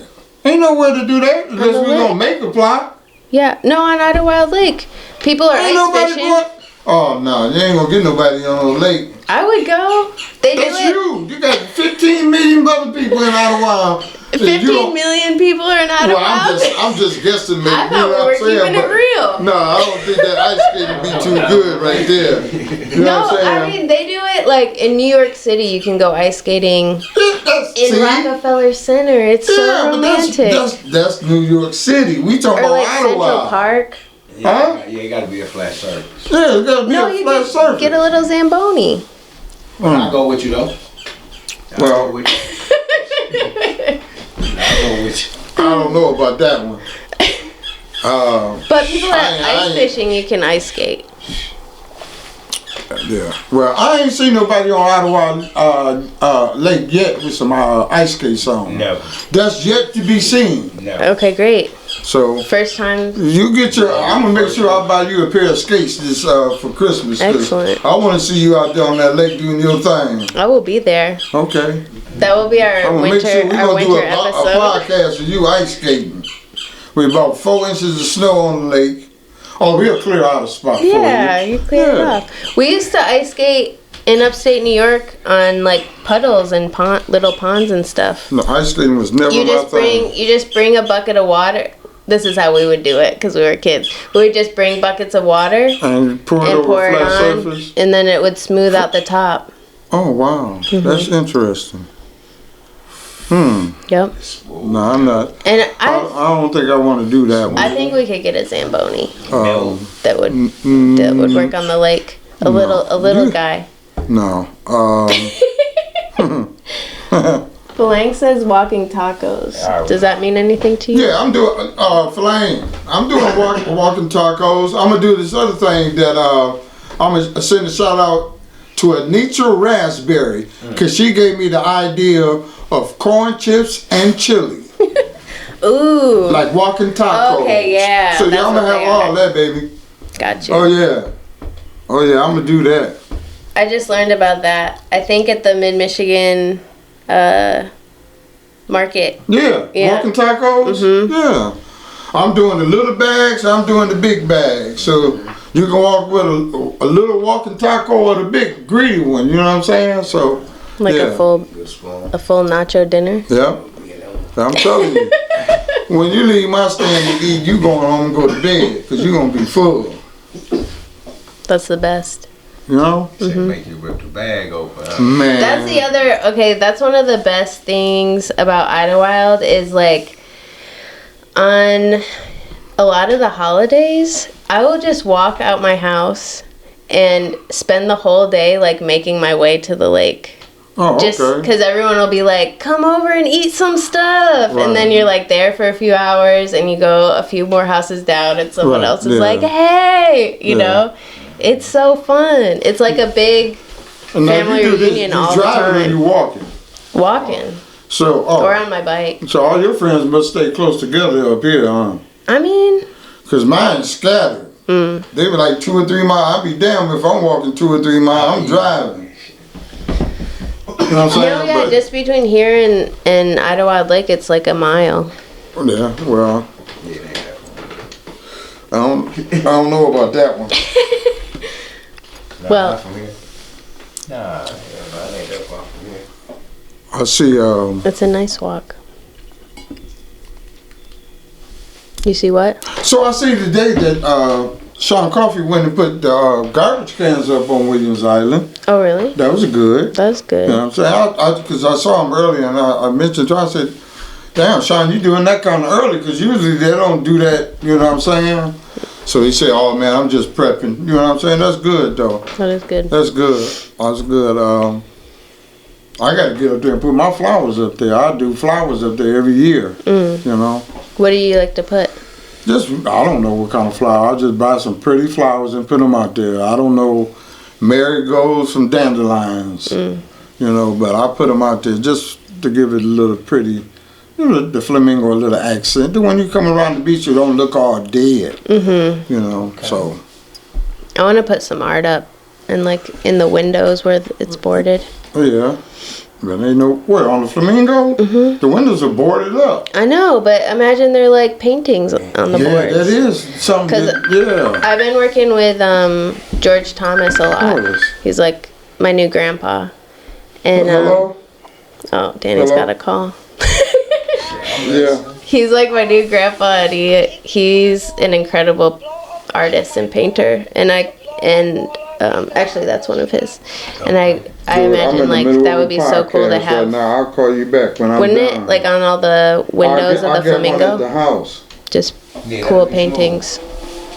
Ain't nowhere to do that unless the we gonna lake. make a plot. Yeah, no, on Idlewild Lake. People are Ain't ice nobody fishing. going. Oh no, you ain't gonna get nobody on no lake. I would go. They do That's it. you. You got 15 million other people in Idlewild. 15 million people are in Idlewild. Well, I'm just guesstimating. I you thought know we what were I'm saying, keeping it but- real. No, I don't think that ice skating would be too good right there. You know No, what I'm saying? I mean they do it like in New York City. You can go ice skating in See? Rockefeller Center. It's so Yeah, but romantic. that's New York City. We talking Or about like Central Idlewild. Park. Huh? Yeah, it gotta be a flat surface. Yeah, it's gotta be No, a you flat surface. get a little Zamboni. I'll go with you though. Well- I'll go with you. I'll go with you. I don't know about that one. But people that I ice ain't- fishing, you can ice skate. Yeah. Well, I ain't seen nobody on Idlewild Lake yet with some ice skates on. No. That's yet to be seen. No. Okay, great. So First time. you get your. I'm gonna make sure I buy you a pair of skates this for Christmas. 'Cause Excellent. I want to see you out there on that lake doing your thing. I will be there. Okay. That will be our I'm gonna make winter, sure we're our gonna do winter a episode. podcast with you ice skating with about 4 inches of snow on the lake. Oh, we'll clear out a spot Yeah, for you. you clear it Yeah. off. We used to ice skate in upstate New York on like puddles and little ponds and stuff. No, ice skating was never You my just thing. bring a bucket of water. This is how we would do it because we were kids. We would just bring buckets of water And you pour it and over pour a it flat on, surface. and then it would smooth out the top. Oh wow, that's interesting. Yep. No, I'm not. And I don't think I want to do that one. I think we could get a Zamboni No. that would work on the lake. A little You- guy. No. Belang says walking tacos. Does that mean anything to you? Yeah, I'm doing flaying. I'm doing walking tacos. I'm gonna do this other thing that I'm gonna send a shout out to Anitra Raspberry because she gave me the idea of corn chips and chili, Ooh. like walking tacos. Okay, yeah, So that's y'all what gonna have they all are. that, baby. Gotcha. Oh yeah, I'm gonna do that. I just learned about that. I think at the Mid-Michigan market. Yeah, Yeah. walking tacos. Yeah, I'm doing the little bags. I'm doing the big bags. So you can walk with a little walking taco or the big greedy one. You know what I'm saying? So Like yeah. a full Good spoon. nacho dinner. Yeah, I'm telling you. When you leave my stand to eat, you going home and go to bed because you're gonna be full. That's the best. You know, Say make you rip the bag open. Huh? man. That's the other, okay, that's one of the best things about Idlewild is like on a lot of the holidays, I will just walk out my house and spend the whole day like making my way to the lake. Oh, Just okay. because everyone will be like, come over and eat some stuff. Right. And then you're like there for a few hours and you go a few more houses down and someone Right, else is yeah. like, hey, you Yeah. know? It's so fun. It's like a big And now family you do this, reunion you all the driving or time. you walking. walking So, or on my bike. so all your friends must stay close together up here, huh? I mean, Cause mine's scattered. They be like 2 or 3 miles. I'd be damned if I'm walking 2 or 3 miles. I'm driving. You know what I'm saying? yeah, just between here and Idlewild Lake, it's like a mile. Yeah, well, I don't know about that one. Nah, Well- not from here. Nah, yeah, nah, it ain't that far from here. I see. It's a nice walk. You see what? So I see today that Sean Coffey went and put the garbage cans up on Williams Island. Oh, really? That was good. That's good. You know what I'm saying? Because I saw him earlier and I mentioned to him, I said, damn, Sean, you doing that kind of early because usually they don't do that, you know what I'm saying? So he said, oh man, I'm just prepping. You know what I'm saying? That's good though. That is good. That's good. That's good. I got to get up there and put my flowers up there. I do flowers up there every year, you know. What do you like to put? Just, I don't know what kind of flower. I just buy some pretty flowers and put them out there. I don't know marigolds from dandelions, you know, but I put them out there just to give it a little pretty, the flamingo a little accent. Then when you come around the beach, you don't look all dead, you know, so. I want to put some art up and like in the windows where it's boarded. Oh, yeah. But ain't no, what, on the flamingo? The windows are boarded up. I know, but imagine they're like paintings on the boards. Yeah, that is something, yeah. I've been working with George Thomas a lot. Yes. He's like my new grandpa. And Hello? oh, Danny's Hello? got a call. Yeah. He's like my new grandpa, and he's an incredible artist and painter. And actually, that's one of his. And I Dude, imagine like that would be so cool to have. Right now. I'll call you back when I'm Wouldn't done. it like on all the windows of the I'll get one flamingo? at the house. Just Yeah, cool that'd be paintings.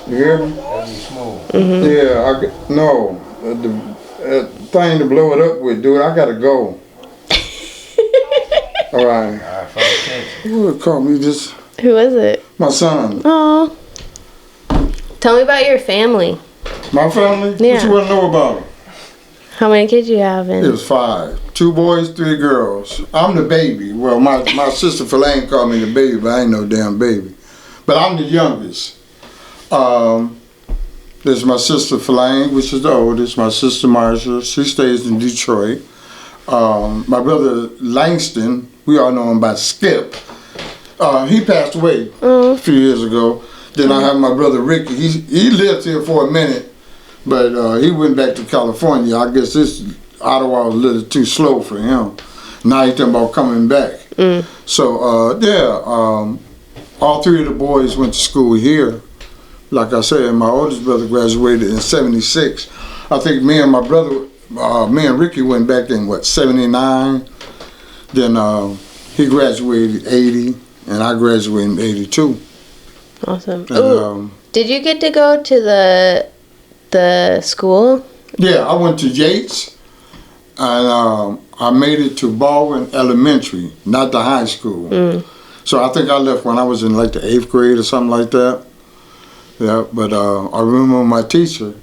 You hear me? That'd be smooth. Yeah, no, the thing to blow it up with, dude. I gotta go. All right. Alright, for attention. Who would call me just Who is it? my son, Oh. Tell me about your family. my family? Yeah. What you want to know about them? How many kids you have? It And was 5, 2 boys, 3 girls. I'm the baby. Well, my sister Philane called me the baby, but I ain't no damn baby. But I'm the youngest. There's my sister Philane, which is the oldest. My sister Marsha, she stays in Detroit. My brother Langston, we all know him by Skip. He passed away a few years ago. Then I have my brother Ricky. He lived here for a minute, but he went back to California. I guess this Ottawa was a little too slow for him. Now he's talking about coming back. So all 3 of the boys went to school here. Like I said, my oldest brother graduated in '76. I think me and my brother, me and Ricky went back in '79. Then he graduated '80, and I graduated in '82. awesome. And, Ooh, did you get to go to the school? yeah, I went to Yates, and I made it to Baldwin Elementary, not the high school. So I think I left when I was in like the 8th grade or something like that. Yeah, but I remember my teacher.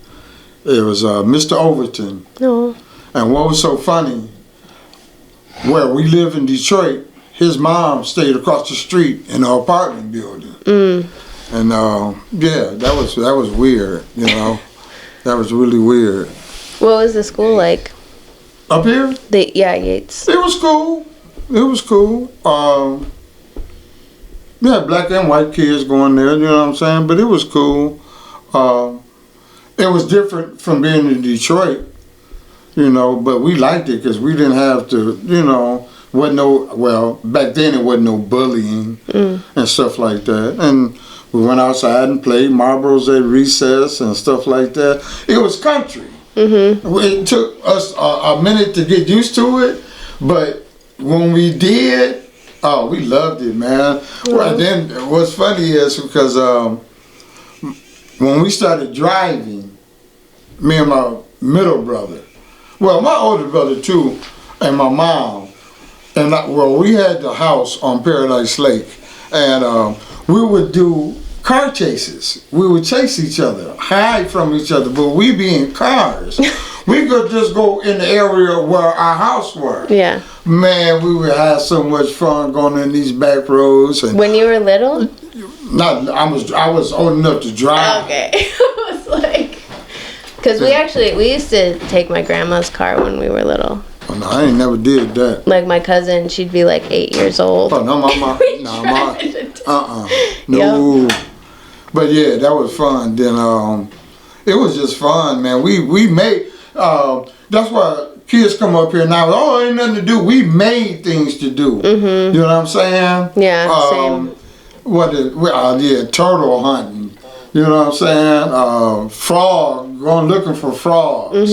It was Mr. Overton. No. And what was so funny, where we live in Detroit, his mom stayed across the street in an apartment building. And yeah, that was weird, you know. That was really weird. What was the school like? Up here, Yates. it was cool. It was cool. Yeah, black and white kids going there, you know what I'm saying? But it was cool. It was different from being in Detroit, you know, but we liked it because we didn't have to, you know, back then it wasn't no bullying and stuff like that. And we went outside and played marbles at recess and stuff like that. It was country. It took us a minute to get used to it, but when we did, oh, we loved it, man. Well, then what's funny is because when we started driving, me and my middle brother, well, my older brother too, and my mom, and we had the house on Paradise Lake, and we would do car chases. We would chase each other, hide from each other, but we be in cars. We could just go in the area where our house were. Yeah. Man, we would have so much fun going in these back roads. And When you were little? I was old enough to drive. Okay. I was like, because we used to take my grandma's car when we were little. Oh, no, I ain't never did that. Like my cousin, she'd be like 8 years old. Oh, no, no. Yep. But yeah, that was fun. Then it was just fun, man. We made. That's why kids come up here now. Oh, ain't nothing to do. We made things to do. You know what I'm saying? Yeah, same. Turtle hunting. You know what I'm saying? Frog, going looking for frogs.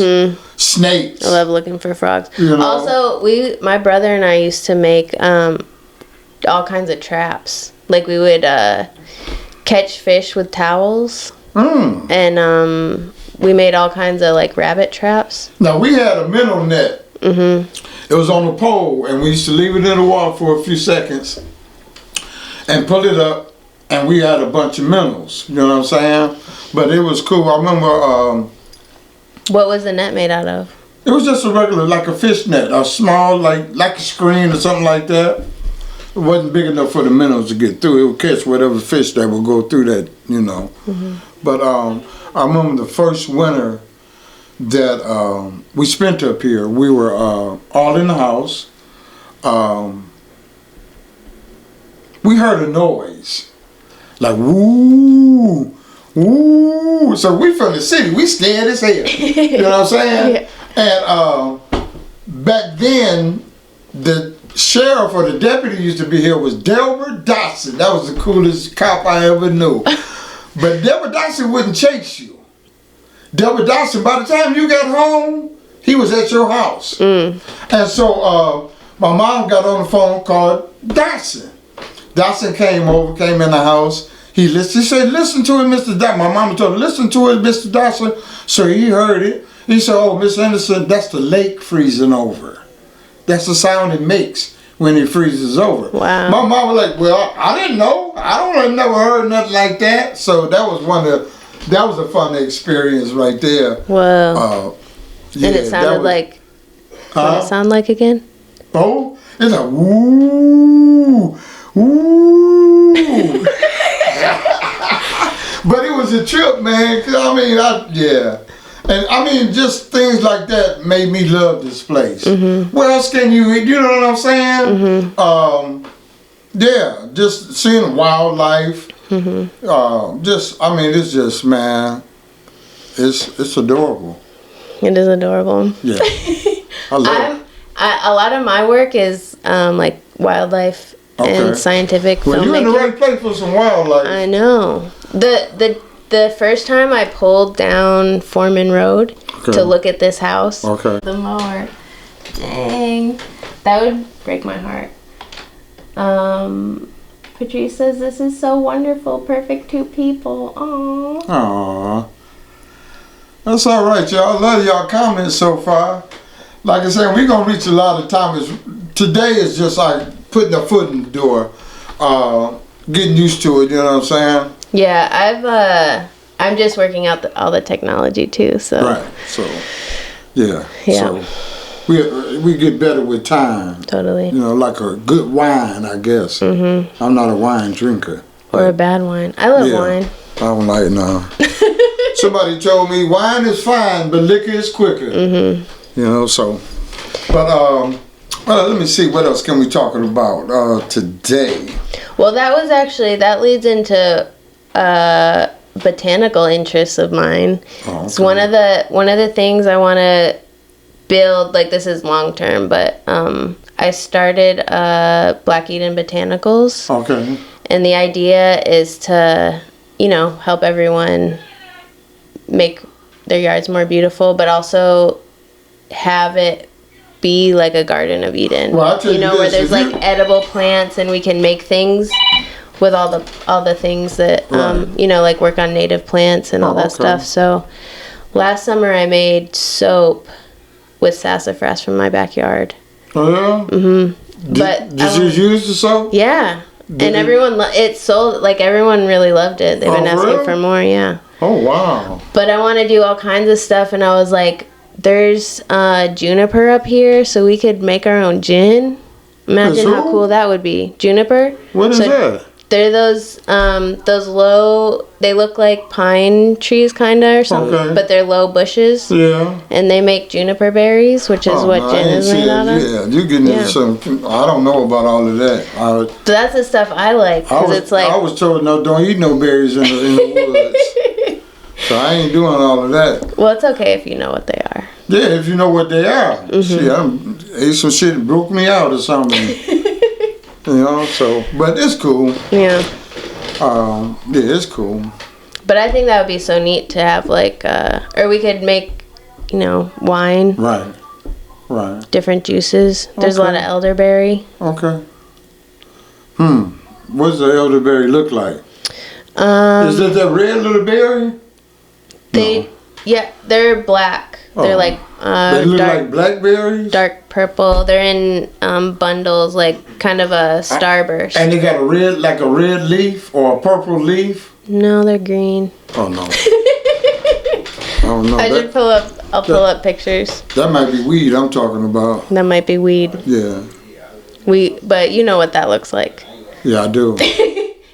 Snakes. I love looking for frogs. You know? Also, my brother and I used to make all kinds of traps. Like we would catch fish with towels, and we made all kinds of like rabbit traps. Now we had a minnow net. It was on a pole, and we used to leave it in the water for a few seconds, and pull it up, and we had a bunch of minnows. You know what I'm saying? But it was cool. I remember. What was the net made out of? It was just a regular, like a fish net, a small, like a screen or something like that. It wasn't big enough for the minnows to get through. It would catch whatever fish that would go through that, you know. But I remember the first winter that we spent up here. We were all in the house. We heard a noise, like woo, woo. So we from the city. We scared as hell. You know what I'm saying? Yeah. And back then, the sheriff or the deputy used to be here was Delbert Dotson. That was the coolest cop I ever knew. But Delbert Dotson wouldn't chase you. Delbert Dotson, by the time you got home, he was at your house. And so my mom got on the phone, called Dotson. Dotson came in the house. He listened. He said, "Listen to it, Mr. Dotson." My mama told him, "Listen to it, Mr. Dotson." So he heard it. He said, "Oh, Miss Anderson, that's the lake freezing over. That's the sound it makes when it freezes over." Wow. My mom was like, "Well, I didn't know. I never heard nothing like that." So that was a fun experience right there. Whoa. Yeah, And it sounded like. What did it sound like again? Oh, it's like woo, woo. But it was a trip, man. 'Cause yeah. And I mean, just things like that made me love this place. What else can you know what I'm saying? Yeah, just seeing wildlife. It's just, man, it's adorable. It is adorable. Yeah. I love it. A lot of my work is like wildlife and scientific Well, filmmaking. you're in the right place for some wildlife. I know. The first time I pulled down Foreman Road to look at this house, the mower, dang, that would break my heart. Patrice says, "This is so wonderful, perfect two people." Aww. Aww. That's all right, y'all. Love y'all comments so far. Like I said, we're gonna reach a lot of time. Today is just like putting a foot in the door, getting used to it. You know what I'm saying? Yeah, I'm just working out all the technology too. So Right. So, yeah. Yeah. So we get better with time. totally. You know, like a good wine, I guess. I'm not a wine drinker. Or a bad wine. I love wine. I don't like it now. Somebody told me wine is fine, but liquor is quicker. You know, so. But well, let me see, what else can we talk about today? Well, that leads into botanical interests of mine. Oh, It's one of the things I want to build. Like, this is long term, but I started Black Eden Botanicals. Okay. And the idea is to, help everyone make their yards more beautiful, but also have it be like a Garden of Eden. Well, I'll tell you where this, there's like edible plants, and we can make things with all the things that like work on native plants and all that stuff. So last summer I made soap with sassafras from my backyard. Oh yeah. Did you use the soap? Yeah. And everyone it sold, like, everyone really loved it. They've been asking for more. Yeah. Oh wow. But I want to do all kinds of stuff, and I was like, there's juniper up here, so we could make our own gin. Imagine how cool that would be. Juniper. What is that? They're those low, they look like pine trees kinda or something, but they're low bushes. Yeah. And they make juniper berries, which is what gin is made out of. Yeah, you're getting into some, I don't know about all of that. So that's the stuff I like, because it's like. I was told, no, don't eat no berries in the woods. So I ain't doing all of that. Well, it's okay if you know what they are. Yeah, if you know what they are. See, I ate some shit that broke me out or something. So, but it's cool. Yeah. Yeah, it's cool. But I think that would be so neat to have, like, or we could make, wine. Right. Different juices. There's a lot of elderberry. Okay. What does the elderberry look like? Is it that red little berry? Yeah, they're black. They're like They look dark, like blackberries. dark purple. They're in bundles, like kind of a starburst. And they got a red leaf or a purple leaf. No, they're green. Oh no. I don't know. I'll pull up pictures. That might be weed I'm talking about. That might be weed. Yeah. But you know what that looks like. Yeah, I do.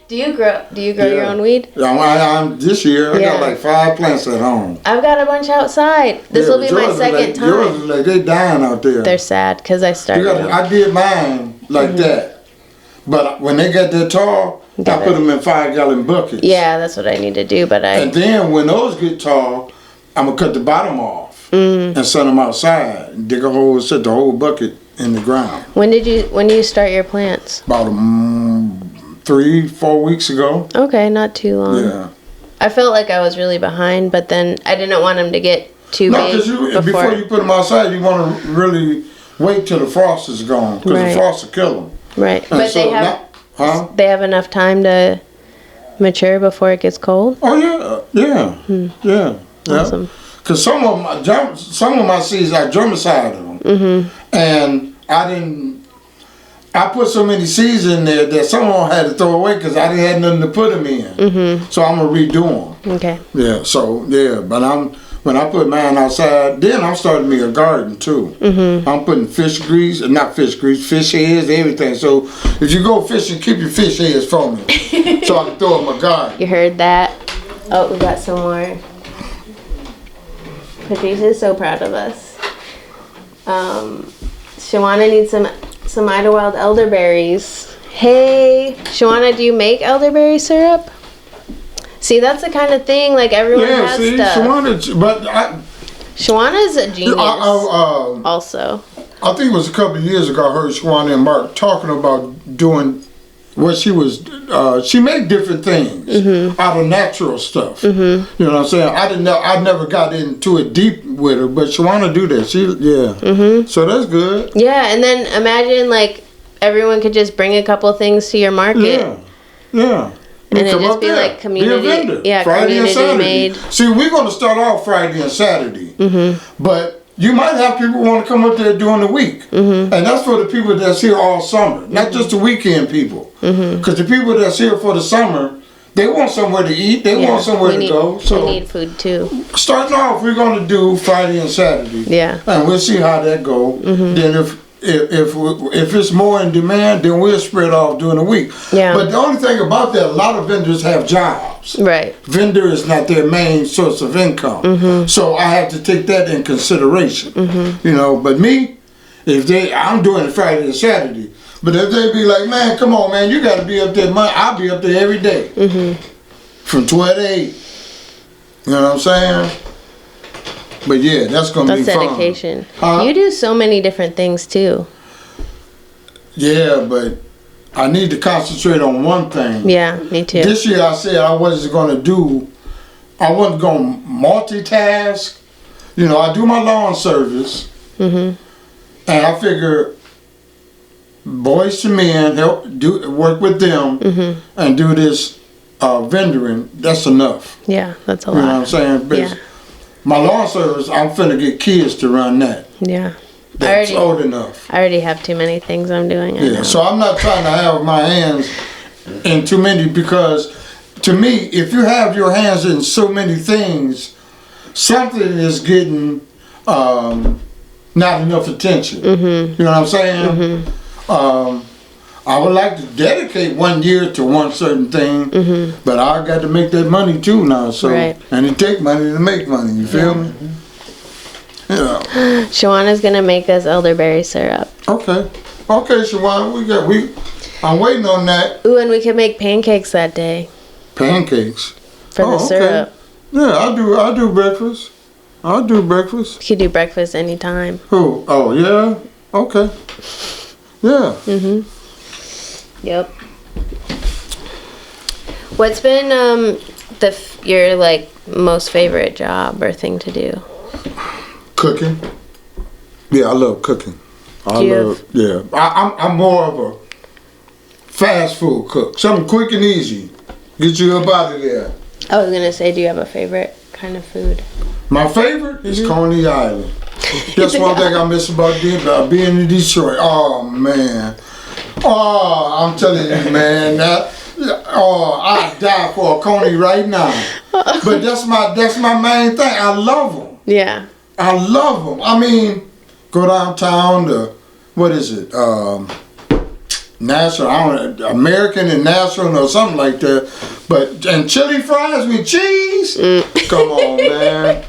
Do you grow your own weed? I'm this year. I got like 5 plants at home. I've got a bunch outside. This will be my second time. Yours is like they dying out there. They're sad because I started. I did mine like that, but when they got that tall, I put them in 5-gallon buckets. Yeah, that's what I need to do. And then when those get tall, I'm gonna cut the bottom off and set them outside. And dig a hole and set the whole bucket in the ground. When do you start your plants? About 3-4 weeks ago. Okay, not too long. Yeah. I felt like I was really behind, but then I didn't want them to get too big. Before you put them outside, you want to really wait till the frost is gone, because the frost will kill them. Right, but so they have enough time to mature before it gets cold. Oh yeah. Awesome. Because some of my seeds I germicided them, and I put so many seeds in there that some of them had to throw away because I didn't have nothing to put them in. So I'm gonna redo them. Okay. Yeah. So but when I put mine outside, then I'm starting me a garden too. I'm putting fish heads, everything. So if you go fishing, keep your fish heads for me, so I can throw them in my garden. You heard that? Oh, we got some more. Patrice is so proud of us. Shawana needs some Idlewild elderberries. Hey, Shawana, do you make elderberry syrup? See, that's the kind of thing, like everyone has stuff. Shawana's a genius also. I think it was a couple of years ago I heard Shawana and Mark talking about doing what she was, she made different things out of natural stuff. You know what I'm saying? I never got into it deep with her, but Shawana do that. So that's good. Yeah, and then imagine like everyone could just bring a couple things to your market. Yeah. And it'd just be like community, Friday and Saturday. Made. See, we're going to start off Friday and Saturday, but you might have people who want to come up there during the week, and that's for the people that's here all summer, not just the weekend people. Because the people that's here for the summer, they want somewhere to eat, they want somewhere to go. So we need food too. Starting off, we're going to do Friday and Saturday. Yeah. And we'll see how that go. Then if it's more in demand, then we'll spread off during the week. Yeah. But the only thing about that, a lot of vendors have jobs. Right. Vendor is not their main source of income. So I have to take that in consideration. You know, but me, I'm doing it Friday and Saturday. But if they be like, man, come on, man, you got to be up there. I'll be up there every day. From 12 to 8. You know what I'm saying? But yeah, that's going to be fun. That's dedication. You do so many different things too. Yeah, but I need to concentrate on one thing. Yeah, me too. This year I said I wasn't going to multitask. You know, I do my lawn service. And I figure boys to men, work with them and do this vendoring. That's enough. Yeah, that's a lot. You know what I'm saying? But my lawn service, I'm finna get kids to run that. Yeah. That's old enough. I already have too many things I'm doing. Yeah, so I'm not trying to have my hands in too many, because to me, if you have your hands in so many things, something is getting not enough attention. You know what I'm saying? I would like to dedicate 1 year to one certain thing, but I got to make that money too now. So, and it takes money to make money. You feel me? Yeah. Shawana's gonna make us elderberry syrup. Okay, Shawana, I'm waiting on that. Ooh, and we can make pancakes that day. Pancakes. For the syrup. Yeah, I do breakfast. I'll do breakfast. You can do breakfast anytime. Who? Oh yeah. Okay. Yeah. Yep. What's been your like most favorite job or thing to do? Cooking. Yeah, I love cooking. I'm more of a fast food cook. Something quick and easy. Get you up out of there. I was gonna say, do you have a favorite kind of food? My favorite is Coney Island. That's one thing I miss about being in Detroit. Oh man. Oh, I'm telling you, man. I'd die for a Coney right now. But that's my main thing. I love them. Yeah. I love them. I mean, go downtown to, what is it? National, American and National or something like that. And chili fries with cheese? Come on, man.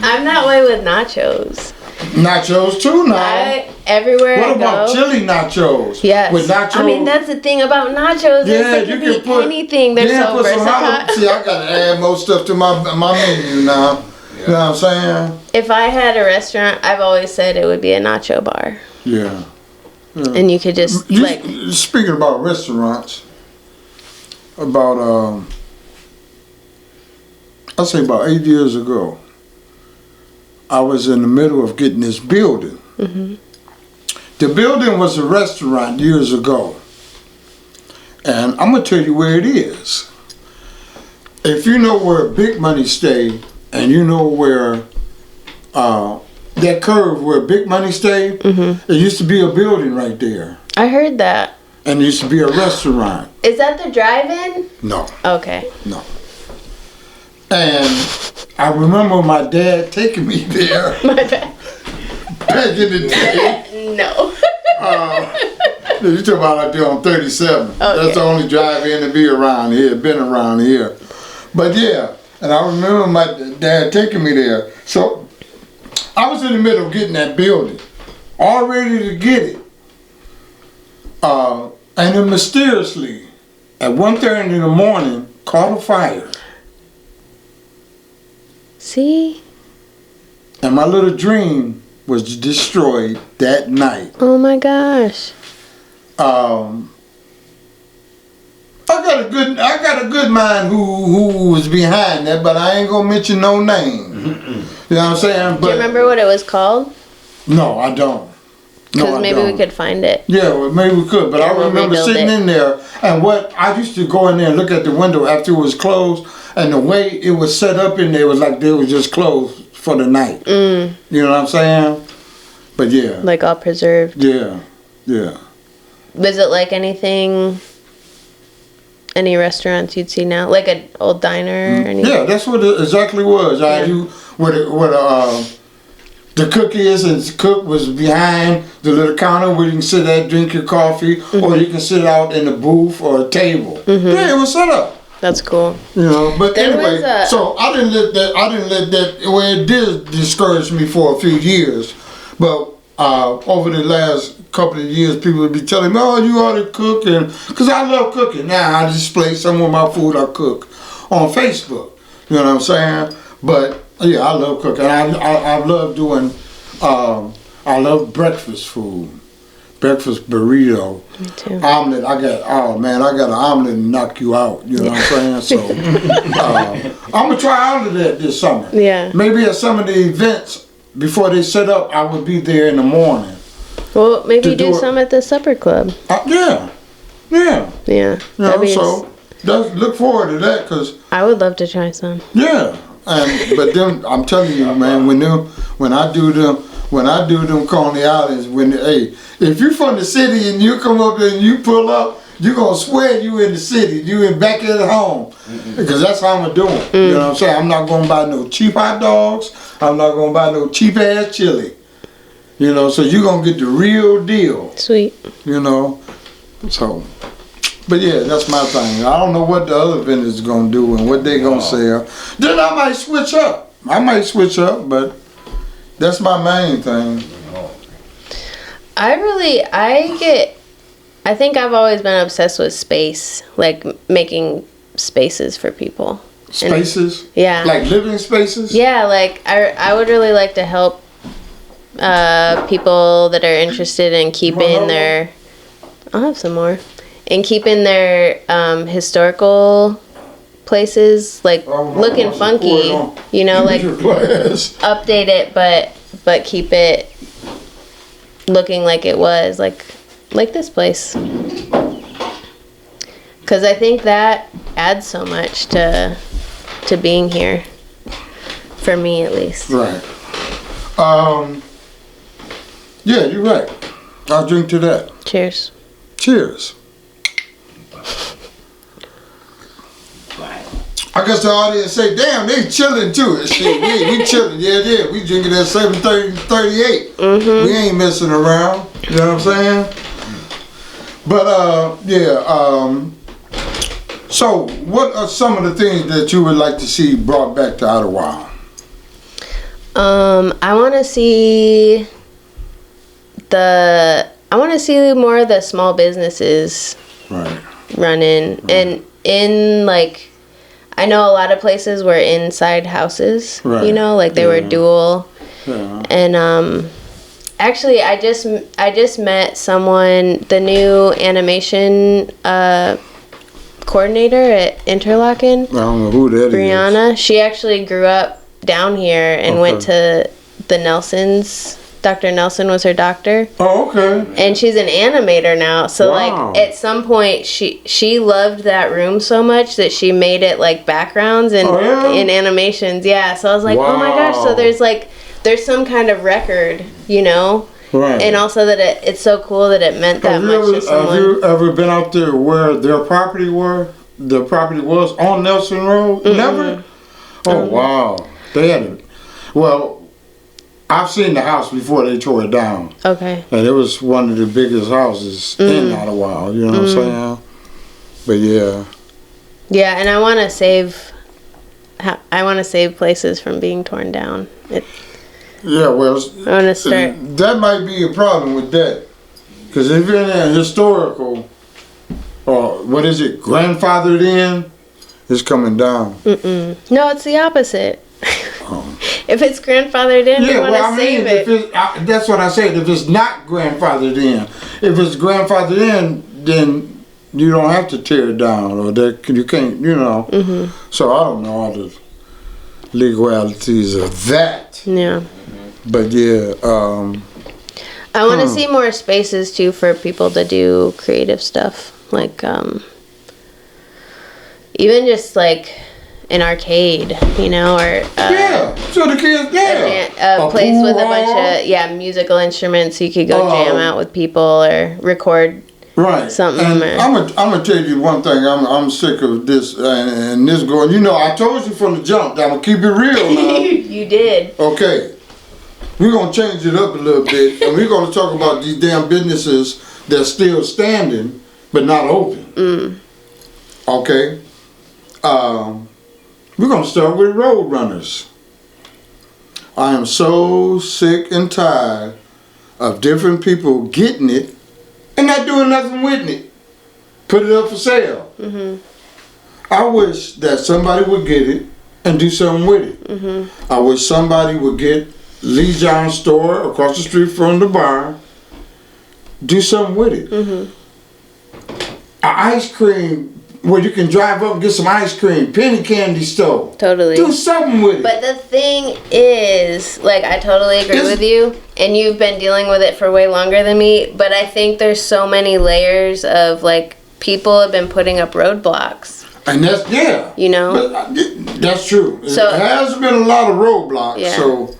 I'm that way with nachos. Nachos too now. Everywhere What I about go, chili nachos? Yes. With nachos. I mean, that's the thing about nachos. Yeah, They you can can be put anything. They're so put some versatile. See, I gotta add more stuff to my menu now. You know what I'm saying? If I had a restaurant, I've always said it would be a nacho bar. Yeah. And you could just Speaking about restaurants, about I'll say about 8 years ago, I was in the middle of getting this building. Mm-hmm. The building was a restaurant years ago, and I'm gonna tell you where it is. If you know where Big Money stay, and you know where that curve where Big Money stay, Mm-hmm. it used to be a building right there. I heard that. And it used to be a restaurant. Is that the drive-in? No, Okay. no. And I remember my dad taking me there My bad. back in the day. No. You talking about out there on 37. Okay. That's the only drive-in to be around here, been around here. But yeah, and I remember my dad taking me there. So I was in the middle of getting that building, all ready to get it. And then mysteriously, at 1:30 in the morning, caught a fire. See? And my little dream was destroyed that night. Oh my gosh. I got a good man who was behind that, but I ain't gonna mention no name. You know what I'm saying? But Do you remember what it was called? No, I don't. Because maybe we could find it. Yeah, well, maybe we could. But Yeah, I we'll remember rebuild sitting it. in there, and what I used to go in there and look at the window after it was closed, and the way it was set up in there was like they was just closed for the night. You know what I'm saying? But yeah. Like all preserved. Yeah, yeah. Was it like any restaurants you'd see now? Like an old diner or anything? Yeah, that's what it exactly was. Yeah. The cook is, and the cook was behind the little counter where you can sit at, drink your coffee, or you can sit out in a booth or a table. Yeah, it was set up. That's cool. You know, but There anyway, was so I didn't let that. Well, it did discourage me for a few years, but over the last couple of years, people would be telling me, "Oh, you ought to cook," and because I love cooking. Now I display some of my food I cook on Facebook. You know what I'm saying? But yeah, I love cooking. I love doing. I love breakfast food. Breakfast burrito, Me too. omelet. I got an omelet to knock you out. You know what I'm saying? So I'm gonna try out of that this summer. Yeah. Maybe at some of the events before they set up, I would be there in the morning. Well, maybe To do do it. some at the supper club. Yeah. Yeah. You know, so look forward to that, cause I would love to try some. yeah. But then I'm telling you, man, when I do them Coney Islands, if you from the city and you come up and you pull up, you gonna swear you in the city, you in back at home, because that's how I'm doing. You know what I'm saying? I'm not gonna buy no cheap hot dogs. I'm not gonna buy no cheap ass chili. You know, so you gonna get the real deal. Sweet. You know, so. But yeah, that's my thing. I don't know what the other vendors gonna do and what they gonna sell. Then I might switch up. But that's my main thing. I think I've always been obsessed with space, like making spaces for people. Spaces? Yeah. Like living spaces? Yeah, like I would really like to help people that are interested in keeping their. I'll have some more. And keeping their historical places like looking funky, you know, like update it, but keep it looking like it was, like this place. Because I think that adds so much to being here. for me at least. Right. Yeah, you're right. I'll drink to that. Cheers. Cheers. I guess the audience say, damn, they chilling too. Shit, we chilling. Yeah. We drinking at 7:38. We ain't messing around. You know what I'm saying? But, so what are some of the things that you would like to see brought back to Idlewild? I want to see more of the small businesses Right. running, and in like, I know a lot of places were inside houses, Right. you know, like they were dual. Yeah. And actually, I just met someone, the new animation coordinator at Interlochen, I don't know who that is. Brianna. She actually grew up down here and went to the Nelsons. Dr. Nelson was her doctor. Oh, okay. And she's an animator now. So Wow. like at some point she loved that room so much that she made it like backgrounds and in animations. Yeah. So I was like, oh my gosh, so there's some kind of record, you know? Right. And also that it's so cool that it meant that much to someone. Have you ever been out there where their property were? The property was on Nelson Road? Never? Oh wow. They had it. Well, I've seen the house before they tore it down. Okay. And it was one of the biggest houses in Idlewild, you know what I'm saying? But yeah. Yeah, and I want to save places from being torn down. Yeah, well, I want to start. that might be a problem with that. Because if you're in a historical, or what is it, grandfathered in, it's coming down. No, it's the opposite. If it's grandfathered in, you want to save it. That's what I said. If it's not grandfathered in, if it's grandfathered in, then you don't have to tear it down, or you can't, you know. So I don't know all the legalities of that. Yeah. But yeah, I want to see more spaces too for people to do creative stuff, like even just like an arcade, you know, or so the kids, a place with a bunch of musical instruments, so you could go jam out with people or record something. And I'm gonna tell you one thing. I'm sick of this and this going. You know, I told you from the jump that I'm gonna keep it real now. You did. Okay, we're gonna change it up a little bit, and we're gonna talk about these damn businesses that's still standing but not open. Okay. We're going to start with road runners. I am so sick and tired of different people getting it and not doing nothing with it. Put it up for sale. I wish that somebody would get it and do something with it. I wish somebody would get Lee John's store across the street from the bar, do something with it. An ice cream where you can drive up and get some ice cream, penny candy store. Totally. Do something with it. But the thing is, like, I totally agree with you, and you've been dealing with it for way longer than me, but I think there's so many layers of, like, people have been putting up roadblocks. And that's, you know? But that's true. So, there has been a lot of roadblocks, so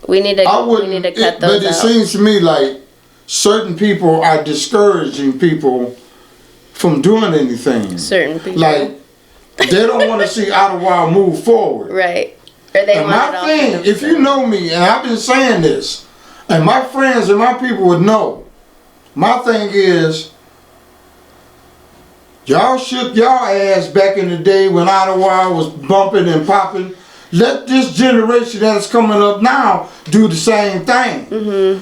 we need to cut those out. But it seems to me like certain people are discouraging people from doing anything. Certain people. Like, they don't want to see Idlewild move forward. Right. Or they and want my it all thing, if you know me, and I've been saying this, and my friends and my people would know, my thing is, y'all shook y'all ass back in the day when Idlewild was bumping and popping. Let this generation that's coming up now do the same thing.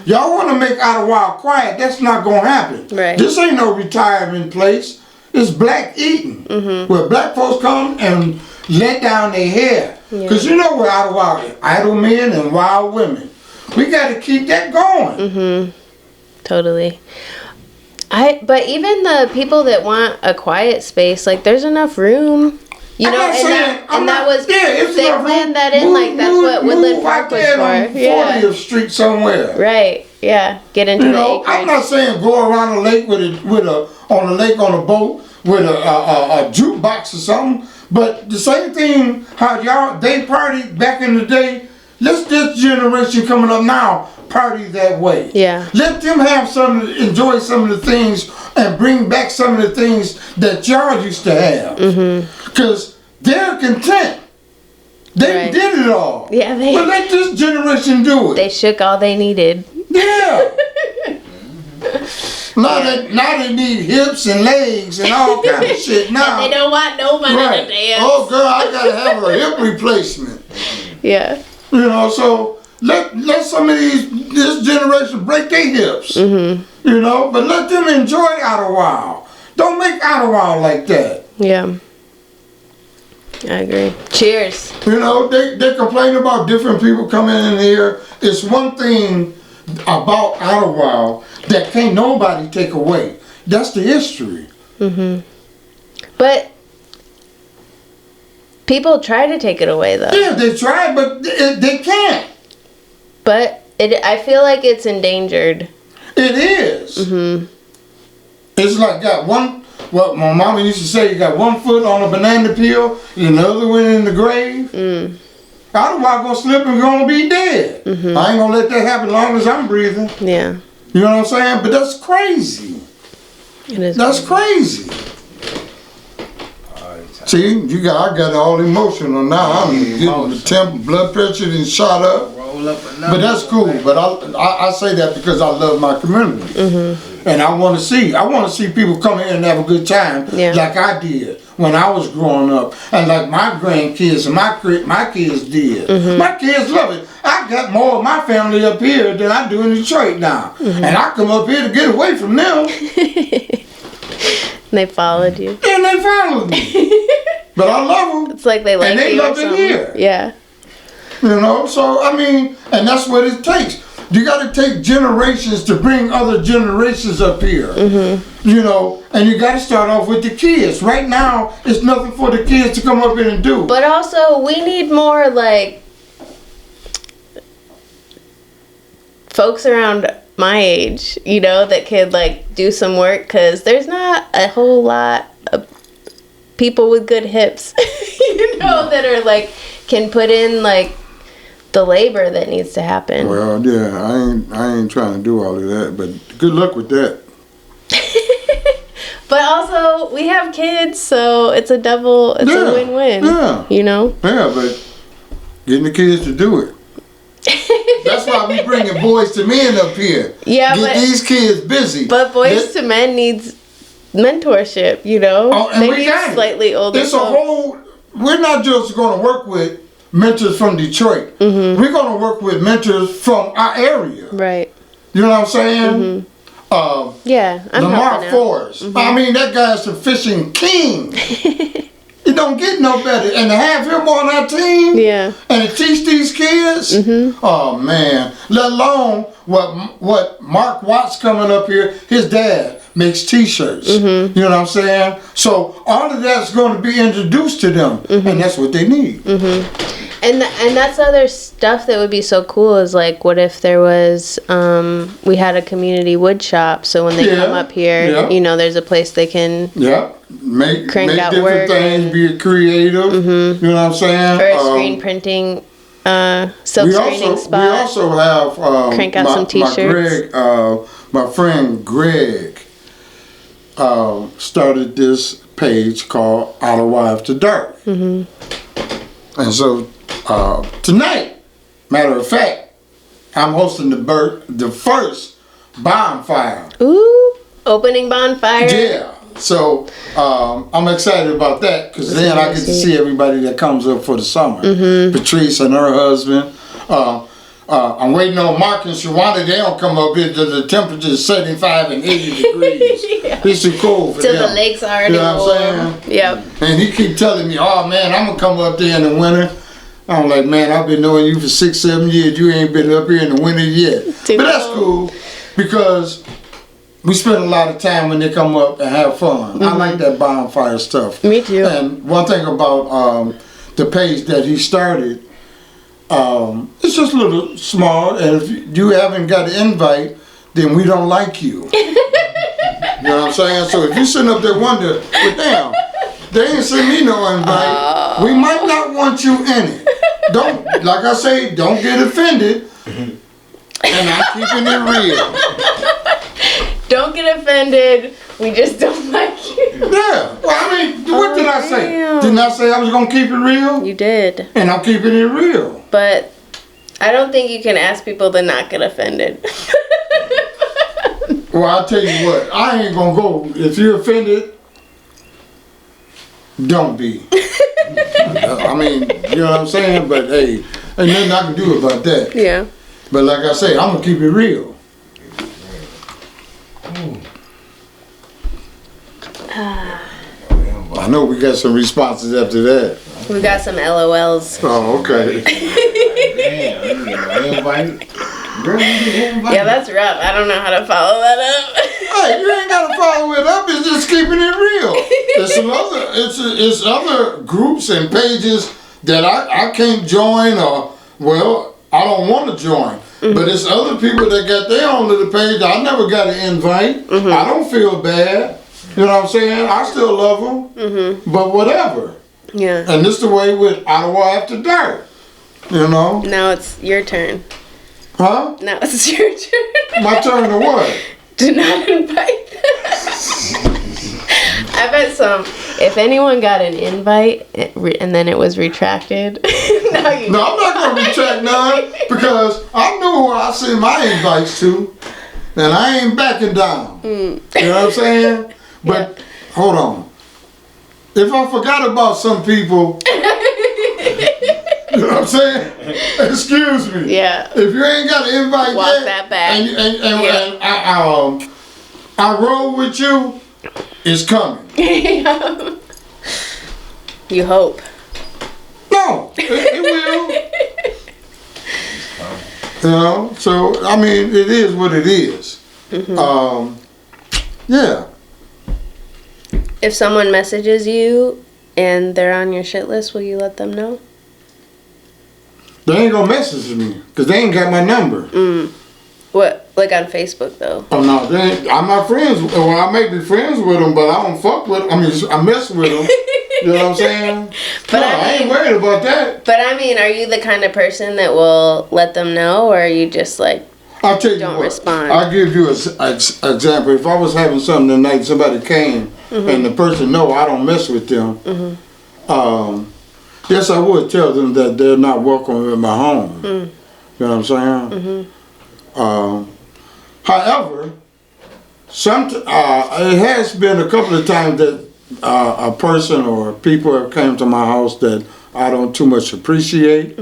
Y'all want to make Idlewild quiet, that's not going to happen. Right. This ain't no retirement place. It's black eating. Where black folks come and let down their hair. Because you know where Idlewild is. Idle men and wild women. We got to keep that going. Totally. But even the people that want a quiet space, like, the's enough room. You know, they planned that in, like, that's what Woodland Park was for. 40th Street somewhere. Right, yeah. Get into the acreage. I'm not saying go around the lake on a boat with a jukebox or something, But the same thing, how they partied back in the day, let's this generation coming up now party that way. Yeah. Let them enjoy some of the things and bring back some of the things that y'all used to have. Because they're content. They did it all. Yeah, but let this generation do it. They shook all they needed. Yeah. Now they need hips and legs and all kind of shit now. And they don't want no money to dance. Oh girl, I gotta have a hip replacement. Yeah. You know, so let some of this generation break their hips. You know, but let them enjoy Idlewild. Don't make Idlewild like that. Yeah. I agree. Cheers. You know, they complain about different people coming in here. It's one thing about Idlewild that can't nobody take away. That's the history. But people try to take it away, though. Yeah, they try, but they can't. But I feel like it's endangered. It is. It's like got one. What my mama used to say, you got one foot on a banana peel and the other one in the grave. Idlewild gonna slip and gonna be dead. I ain't gonna let that happen as long as I'm breathing. Yeah. You know what I'm saying? But that's crazy. It is. That's crazy. See, I got all emotional now. I'm getting the blood pressure and shot up. But that's cool. But I say that because I love my community, and I want to see people come in and have a good time, like I did when I was growing up, and like my grandkids and my kids did. My kids love it. I got more of my family up here than I do in Detroit now, and I come up here to get away from them. They followed you. And they followed me. But I love them. It's like they like and they you love or it something. here. Yeah. You know, so I mean, and that's what it takes. You got to take generations to bring other generations up here. You know, and you got to start off with the kids. Right now, it's nothing for the kids to come up here and do. But also, we need more like folks around my age, you know, that could like do some work, because there's not a whole lot of people with good hips, you know, that are like can put in like the labor that needs to happen. Well, yeah, I ain't trying to do all of that, but good luck with that. But also, we have kids, so it's a win-win. Yeah. You know? Yeah, but getting the kids to do it. That's why we bringing Boys to Men up here. Yeah, Get these kids busy. But Boys to Men needs mentorship, you know? Oh, and they we need got slightly older It's folks. we're not just going to work with mentors from Detroit. We're going to work with mentors from our area. Right. You know what I'm saying? Yeah, I'm Lamar helping out. Forrest. I mean, that guy's a fishing king. It don't get no better. And to have him on our team, and to teach these kids, oh man. Let alone what Mark Watts coming up here, his dad makes t-shirts. You know what I'm saying? So all of that's going to be introduced to them, and that's what they need. And that's other stuff that would be so cool is like, what if there was, we had a community wood shop, so when they come up here, you know, there's a place they can make crank out different work things, be creative, you know what I'm saying? Or a screen printing, silk screening spot. We also have crank out some t-shirts. My friend Greg started this page called Idlewild After Dark. And so tonight, matter of fact, I'm hosting the first bonfire. Ooh, opening bonfire. Yeah. So I'm excited about that, because then I get to see everybody that comes up for the summer. Patrice and her husband. I'm waiting on Mark and Shawana. They don't come up here till the temperature is 75 and 80 degrees. It's too cold for them. Till the lakes are You know what I'm saying? Yep. And he keep telling me, oh man, I'm going to come up there in the winter. I'm like, man, I've been knowing you for 6-7 years. You ain't been up here in the winter yet. But that's cool, because we spend a lot of time when they come up and have fun. I like that bonfire stuff. Me too. And one thing about the page that he started, it's just a little small, and if you haven't got an invite, then we don't like you. You know what I'm saying? So if you're sitting up there wondering, well, damn, They ain't send me no invite. We might not want you in it. Don't, like I say, don't get offended. And I'm keeping it real. Don't get offended. We just don't like you. Yeah. Well, I mean, what did I say? Damn. Didn't I say I was gonna keep it real? You did. And I'm keeping it real. But I don't think you can ask people to not get offended. Well, I'll tell you what. I ain't gonna go. If you're offended, don't be. I mean, you know what I'm saying? But hey, ain't nothing I can do about that. Yeah. But like I say, I'm gonna keep it real. I know we got some responses after that. We got some LOLs. Oh, okay. Damn, you get no invite. Girl, you get invite. Yeah, that's rough. I don't know how to follow that up. Hey, you ain't gotta follow it up. It's just keeping it real. It's other groups and pages that I can't join or I don't want to join. But it's other people that got their own little page. I never got an invite. I don't feel bad. You know what I'm saying? I still love them. But whatever. Yeah. And this the way with Ottawa After Dark. You know? Now it's your turn. Huh? Now it's your turn. My turn to what? Do not invite them. I bet if anyone got an invite and then it was retracted, now you No, I'm not going to retract none because I know who I send my invites to and I ain't backing down. You know what I'm saying? But hold on. If I forgot about some people, you know what I'm saying? Excuse me. Yeah. If you ain't got an invite Walk yet, that back. and I roll with you, it's coming. You hope. No, it will. You know, so I mean, it is what it is. Yeah. If someone messages you and they're on your shit list, will you let them know? They ain't gonna message me because they ain't got my number. What? Like on Facebook though? Oh no, they ain't, I'm not friends. Well, I may be friends with them, but I don't fuck with them. I mean, I mess with them. You know what I'm saying? But no, I I ain't mean- worried about that. But I mean, are you the kind of person that will let them know, or are you just like, I'll tell you Don't what. respond. I'll give you an example. If I was having something tonight, somebody came and the person know I don't mess with them. Yes, I would tell them that they're not welcome in my home. You know what I'm saying? However, it has been a couple of times that a person or people have came to my house that I don't too much appreciate.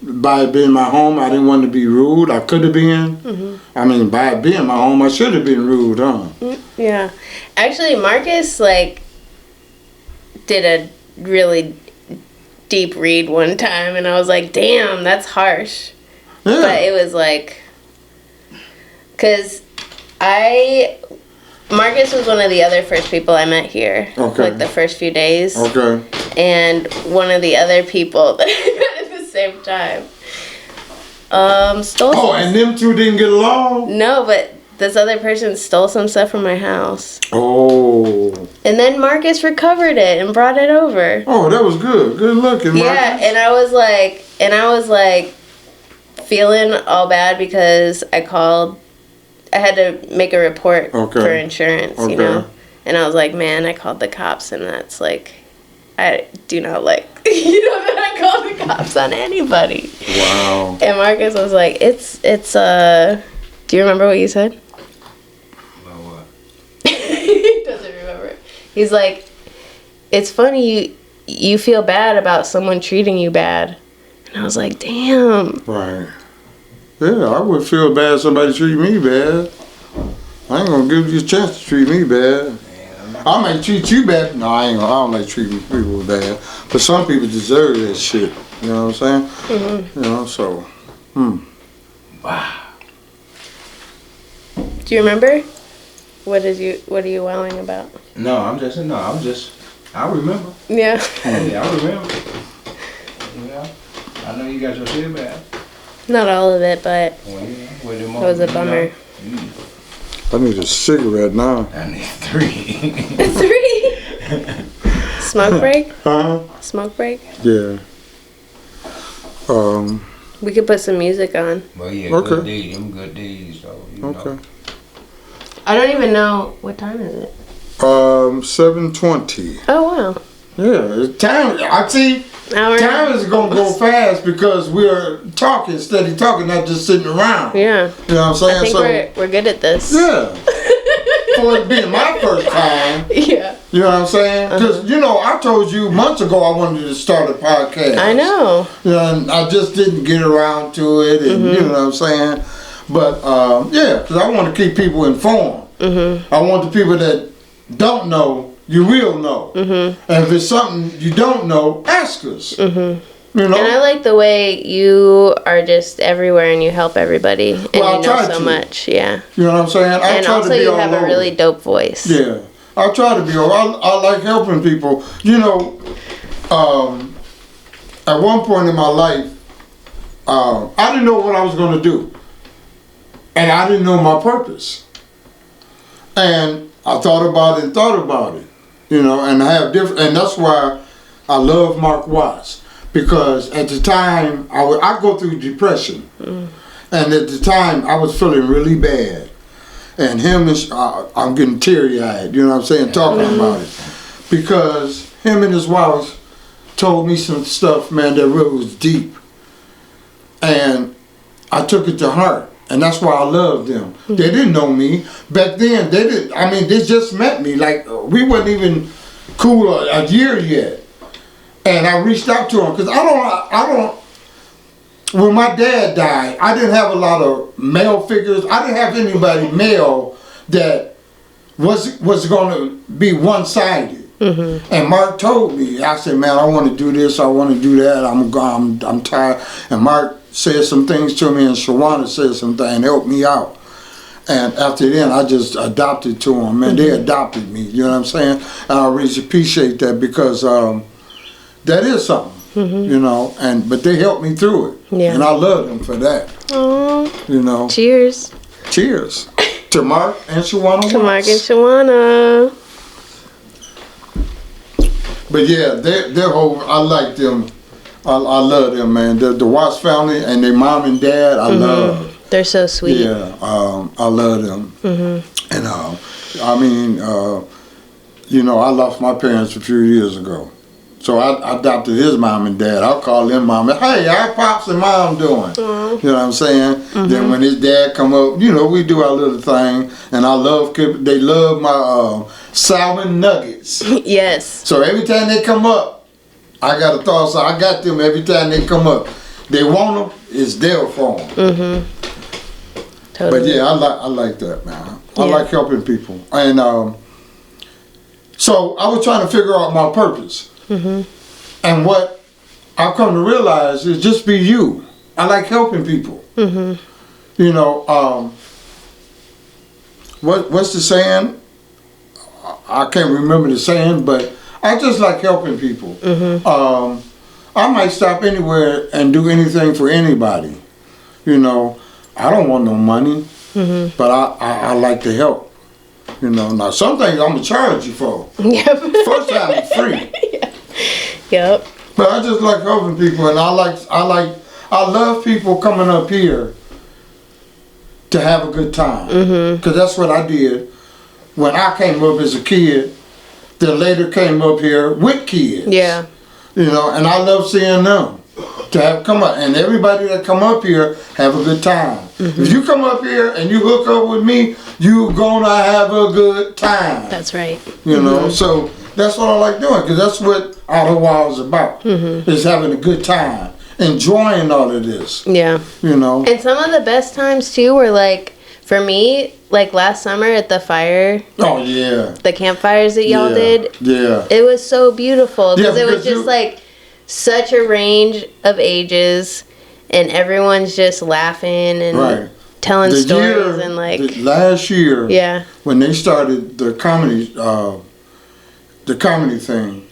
By it being my home, I didn't want to be rude. I could have been. I mean, by it being my home, I should have been rude, huh? yeah? Actually, Marcus did a really deep read one time, and I was like, damn, that's harsh. Yeah. But it was like, cause Marcus was one of the other first people I met here. Okay. Like the first few days. Okay. And one of the other people that I met at the same time stole. Oh, and them two didn't get along? No, but this other person stole some stuff from my house. Oh. And then Marcus recovered it and brought it over. Oh, that was good. Good looking, Marcus. Yeah, and I was like feeling all bad because I had to make a report for insurance, you know. And I was like, man, I called the cops, and that's like, I do not like, you know, that I call the cops on anybody. Wow. And Marcus was like, it's do you remember what you said? About what? He doesn't remember. He's like, it's funny you feel bad about someone treating you bad. And I was like, damn. Right. Yeah, I would feel bad if somebody treat me bad. I ain't gonna give you a chance to treat me bad. I might treat you bad. No, I don't like treating people bad. But some people deserve that shit. You know what I'm saying? You know, so. Wow. Do you remember? What are you wailing about? No, I remember. Yeah. Yeah, I remember. Yeah. I know you got your shit back. Not all of it, but Well, yeah, with the it was a bummer. I need a cigarette now. I need 3. 3? Smoke break? Huh? Smoke break? Yeah. We could put some music on. But yeah, Okay. good deeds. Them good deeds, so you Okay. know. I don't even know what time is it. 7:20. Oh wow. Yeah, it's time. I see. Hour. Time is gonna go fast because we're talking, steady talking, not just sitting around. Yeah. You know what I'm saying? I think So we're good at this. yeah. For it being my first time, Yeah. you know what I'm saying? Because you know, I told you months ago I wanted to start a podcast. I know. You know, and I just didn't get around to it, and you know what I'm saying. But yeah, because I want to keep people informed. I want the people that don't know, you will know. And if it's something you don't know, ask us. You know. And I like the way you are just everywhere and you help everybody and Well, I you know try so to. much. Yeah. You know what I'm saying? I And try also to be you all have over. a really dope voice. Yeah, I try to be. I like helping people. You know, at one point in my life, I didn't know what I was going to do, and I didn't know my purpose. And I thought about it and thought about it. You know, and I have different, and that's why I love Mark Watts, because at the time I go through depression, and at the time I was feeling really bad. And him is, I'm getting teary-eyed, you know what I'm saying, talking about it. Because him and his wife told me some stuff, man, that really was deep. And I took it to heart. And that's why I loved them. They didn't know me. Back then, they didn't, I mean, they just met me. Like, we wasn't even cool a year yet. And I reached out to them, because I don't, when my dad died, I didn't have a lot of male figures. I didn't have anybody male that was going to be one-sided. And Mark told me, I said, man, I want to do this, I want to do that, I'm tired. And Mark said some things to me, and Shawana said some things, and helped me out. And after then, I just adopted to them, man. They adopted me, you know what I'm saying? And I really appreciate that, because that is something. You know, but they helped me through it, and I love them for that. Aww. You know, Cheers. cheers to Mark and Shawana. To Mark and Watts. Shawana. But yeah, they're whole. I like them. I love them, man. The Watts family and their mom and dad, I love. They're so sweet. Yeah, I love them. And I mean, you know, I lost my parents a few years ago. So I adopted his mom and dad. I'll call them mom. Hey, how pops and mom doing? You know what I'm saying? Then when his dad come up, you know, we do our little thing. And they love my salmon nuggets. Yes. So every time they come up, I got a thought. So I got them every time they come up. They want them, it's there for them. Totally. But yeah, I like that, man. I Yeah. like helping people. And so I was trying to figure out my purpose. And what I've come to realize is just be you. I like helping people. You know, what's the saying? I can't remember the saying, but I just like helping people. I might stop anywhere and do anything for anybody. You know, I don't want no money, but I like to help. You know, now some things I'm gonna charge you for. Yep. First time it's free. Yep. But I just like helping people, and I love people coming up here to have a good time. Because that's what I did when I came up as a kid. Then later came up here with kids. Yeah. You know, and I love seeing them to have come up, and everybody that come up here have a good time. If you come up here and you hook up with me, you gonna have a good time. That's right. You know, so that's what I like doing, because that's what Idlewild is about, is having a good time, enjoying all of this, Yeah. you know. And some of the best times too were like, for me, like last summer at the fire, Oh, yeah. the campfires that y'all Yeah. did, Yeah. it was so beautiful Yeah, because it was because just like such a range of ages and everyone's just laughing and Right. telling The stories year, and like, last year, yeah. when they started the comedy thing,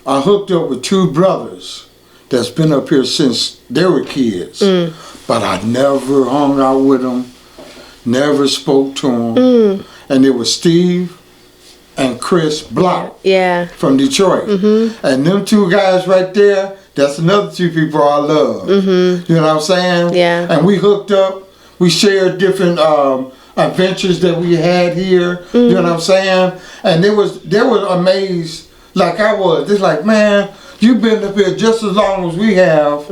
I hooked up with two brothers that's been up here since they were kids. But I never hung out with them, never spoke to them. And it was Steve and Chris Block Yeah. from Detroit. And them two guys right there, that's another two people I love. You know what I'm saying? Yeah. And we hooked up. We shared different adventures that we had here. You know what I'm saying? And they was amazed like I was. They're like, man, you've been up here just as long as we have,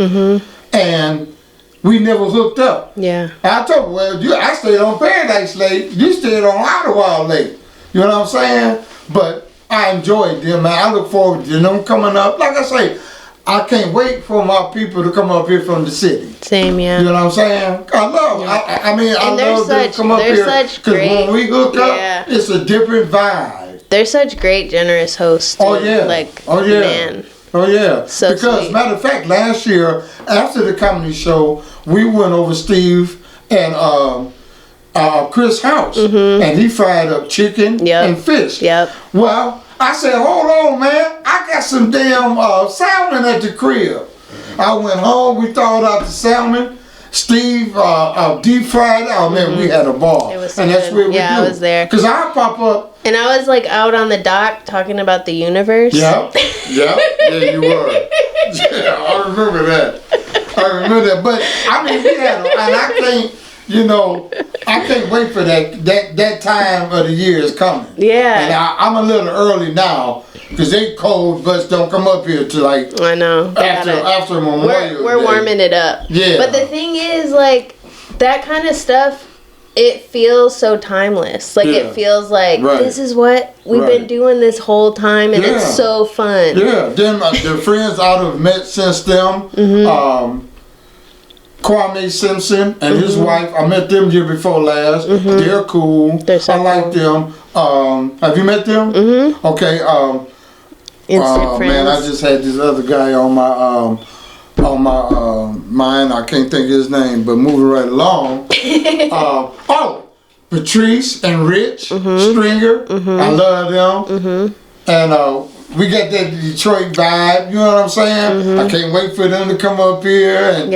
and we never hooked up. Yeah. I told them, well, I stayed on Paradise Lake. You stayed on Idlewild Lake. You know what I'm saying? But I enjoyed them, man. I look forward to them coming up. Like I say, I can't wait for my people to come up here from the city. Same, yeah. You know what I'm saying? I love. I mean, I love them to come up here because when we hook up, it's a different vibe. They're such great, generous hosts. Too. Oh yeah. Like, oh yeah. Man. Oh yeah. So because sweet. matter of fact, last year after the comedy show, we went over Steve and Chris' house, and he fried up chicken and fish. Yep. Well, I said, hold on, man. I got some damn salmon at the crib. I went home. We thawed out the salmon. Steve deep fried it. Oh man, we had a ball. It was so and that's good. where we do. I was there. Cause I pop up. And I was like out on the dock talking about the universe. Yeah, yeah, you were. Yeah, I remember that. But I mean, we had, and I can't, I can't wait for that time of the year is coming. Yeah. And I'm a little early now because they cold butts don't come up here to like. I know. After Memorial We're Day. warming it up. Yeah. But the thing is, like, that kind of stuff, it feels so timeless. Like, it feels like this is what we've been doing this whole time, and it's so fun. Yeah. Then the friends I have met since them, Kwame Simpson and his wife, I met them year before last. They're cool. They're so I like them. Have you met them? Okay. Instant friends. Man, I just had this other guy on my mind. I can't think of his name, but moving right along. Patrice and Rich Stringer. I love them. And we got that Detroit vibe. You know what I'm saying? I can't wait for them to come up here and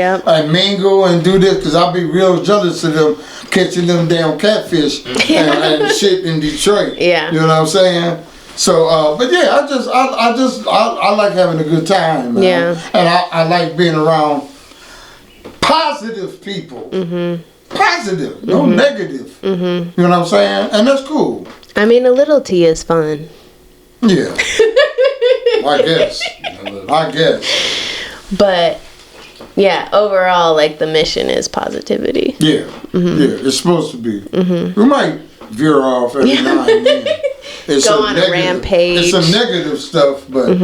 mingle and do this because I'll be real jealous of them catching them damn catfish and shit in Detroit. Yeah. You know what I'm saying? So, but yeah, I like having a good time, man. Yeah. And I like being around positive people. Positive, no negative. You know what I'm saying? And that's cool. I mean, a little tea is fun. Yeah. I guess. But, yeah, overall, like, the mission is positivity. Yeah. Yeah, it's supposed to be. We might veer off every now and then. Go on a rampage. It's some negative stuff, but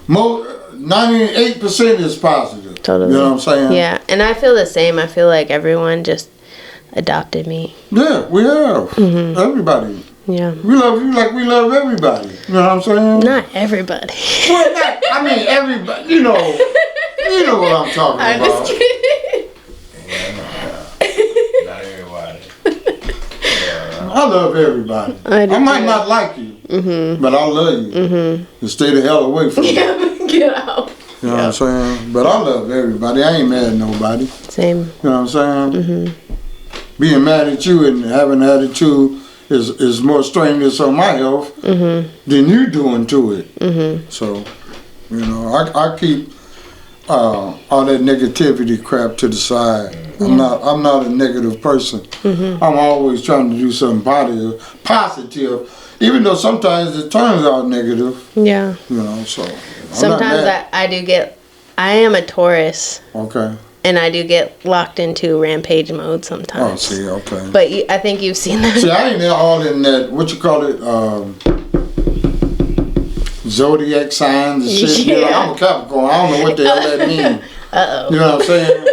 98% is positive. Totally. You know what I'm saying? Yeah, and I feel the same. I feel like everyone just adopted me. Yeah, we have. Everybody. Yeah. We love you like we love everybody. You know what I'm saying? Not everybody. Well, I mean, everybody. You know what I'm talking I'm about. just kidding. Not everybody. I love everybody. I do might too. not like you, but I love you. And stay the hell away from me. Get out. You know what I'm saying? But I love everybody. I ain't mad at nobody. Same. You know what I'm saying? Being mad at you and having attitude is more strenuous on my health than you doing to it. So, I keep all that negativity crap to the side. I'm not a negative person. I'm always trying to do something positive, even though sometimes it turns out negative. Yeah. So Sometimes I am a Taurus. Okay. And I do get locked into rampage mode sometimes. Oh, see, okay. But I think you've seen that. See, I ain't all in that, what you call it, zodiac signs and shit. Yeah. I'm a Capricorn. I don't know what the hell that means. Uh-oh. You know what I'm saying?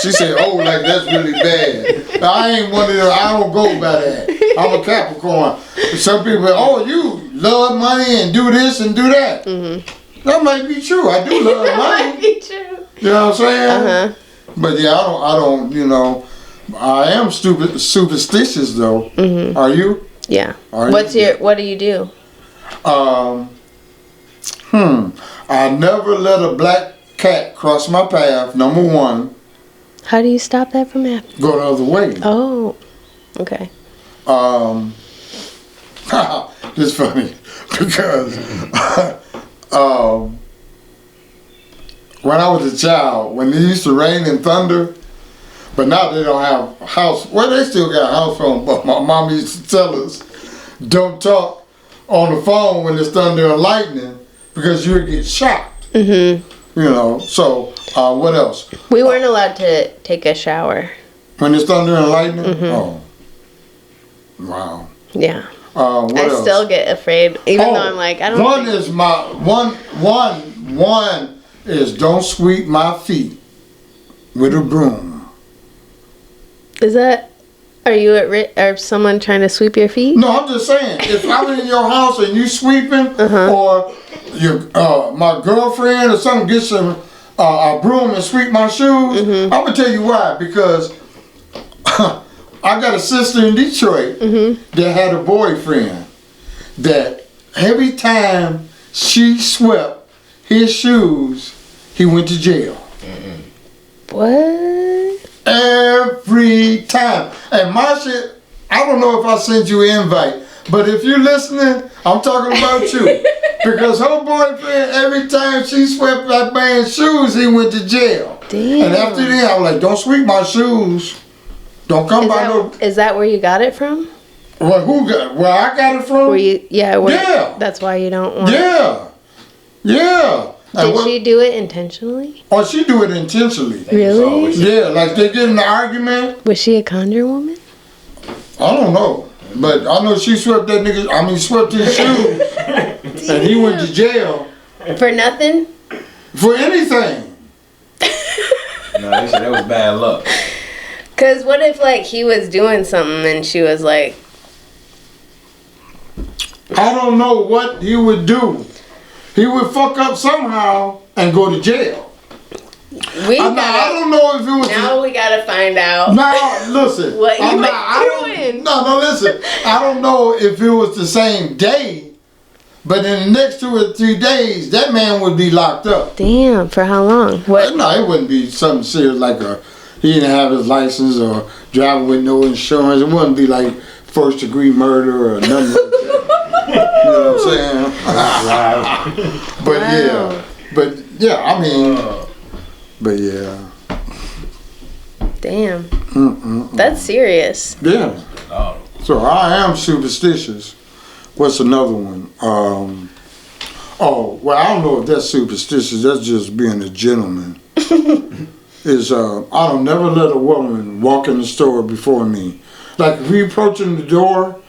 She said, oh, like that's really bad. I ain't one of them. I don't go by that. I'm a Capricorn. Some people, you love money and do this and do that. That might be true. I do love money. Might be true. You know what I'm saying? Uh-huh. But yeah, I don't, I am superstitious though. Are you? Yeah. What do you do? I never let a black cat cross my path, number one. How do you stop that from happening? Go the other way. Oh. Okay. it's funny because when I was a child, when it used to rain and thunder, but now they don't have house. Well, they still got a house phone, but my mom used to tell us, don't talk on the phone when it's thunder and lightning because you'll get shot. You know, so what else? We weren't allowed to take a shower. When it's thunder and lightning? Oh. Wow. Yeah. What I else? still get afraid, even though I'm like, I don't One think- is my one is don't sweep my feet with a broom. Is that, are you at are someone trying to sweep your feet? No, I'm just saying, if I'm in your house and you sweeping, or your my girlfriend or something gets a broom and sweep my shoes, I'm gonna tell you why. Because I got a sister in Detroit that had a boyfriend that every time she swept his shoes, he went to jail. What? Every time. And my shit, I don't know if I sent you an invite, but if you're listening, I'm talking about you. Because her boyfriend, every time she swept that man's shoes, he went to jail. Damn. And after that, I was like, don't sweep my shoes. Don't come by no... Is that where you got it from? Well, where I got it from? Where you, Yeah. That's why you don't want Yeah. Yeah. Did she do it intentionally? Oh, she do it intentionally. Really? Yeah, like they get in an argument. Was she a conjuring woman? I don't know. But I know she swept that nigga, swept his shoes. And he went to jail. For nothing? For anything. No, they said that was bad luck. Cause what if like he was doing something and she was like, I don't know what he would do. He would fuck up somehow and go to jail. I don't know if it was... Now we gotta find out. No, listen. What you doing? No, listen. I don't know if it was the same day, but in the next 2 or 3 days, that man would be locked up. Damn, for how long? What? No, it wouldn't be something serious like he didn't have his license or driving with no insurance. It wouldn't be like first-degree murder or nothing like that. You know what I'm saying? But I mean, but yeah. Damn. That's serious. Yeah. So I am superstitious. What's another one? Well, I don't know if that's superstitious. That's just being a gentleman. I don't never let a woman walk in the store before me. Like if we approaching the door,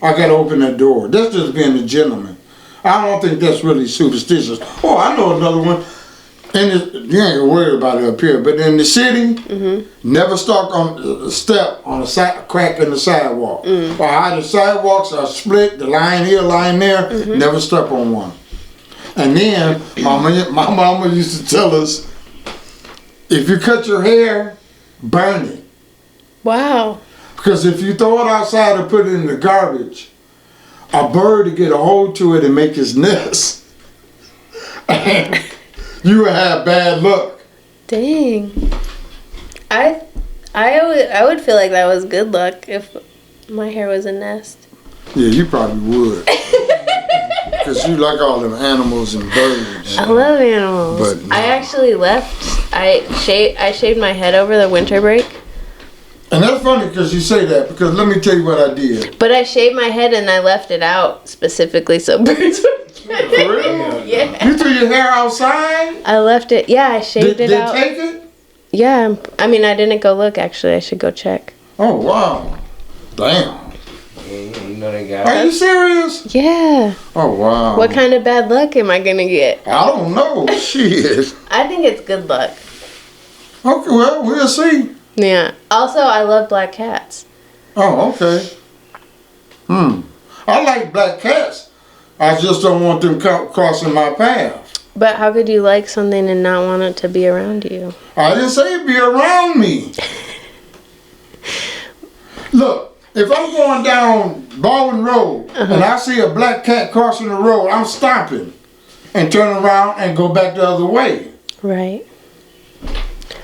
I gotta open that door. That's just being a gentleman. I don't think that's really superstitious. Oh, I know another one. You ain't worried about it up here, but in the city, never step on a crack in the sidewalk. Or how the sidewalks are split, the line here, line there, never step on one. And then my mama used to tell us, if you cut your hair, burn it. Wow. Because if you throw it outside or put it in the garbage, a bird will get a hold to it and make its nest. And you will have bad luck. Dang. I would feel like that was good luck if my hair was a nest. Yeah, you probably would. Because you like all them animals and birds. I love animals. But no. I actually left. I shaved my head over the winter break. And that's funny because you say that, because let me tell you what I did. But I shaved my head and I left it out specifically so birds would get it. For real? Yeah. You threw your hair outside? I left it. Yeah, I shaved it out. Did they take it? Yeah. I mean, I didn't go look, actually. I should go check. Oh, wow. Damn. You know they got Are you serious? Yeah. Oh, wow. What kind of bad luck am I going to get? I don't know. Shit. I think it's good luck. Okay, well, we'll see. Yeah. Also, I love black cats. Oh, okay. I like black cats. I just don't want them crossing my path. But how could you like something and not want it to be around you? I didn't say it'd be around me. Look, if I'm going down Baldwin Road and I see a black cat crossing the road, I'm stopping and turn around and go back the other way. Right.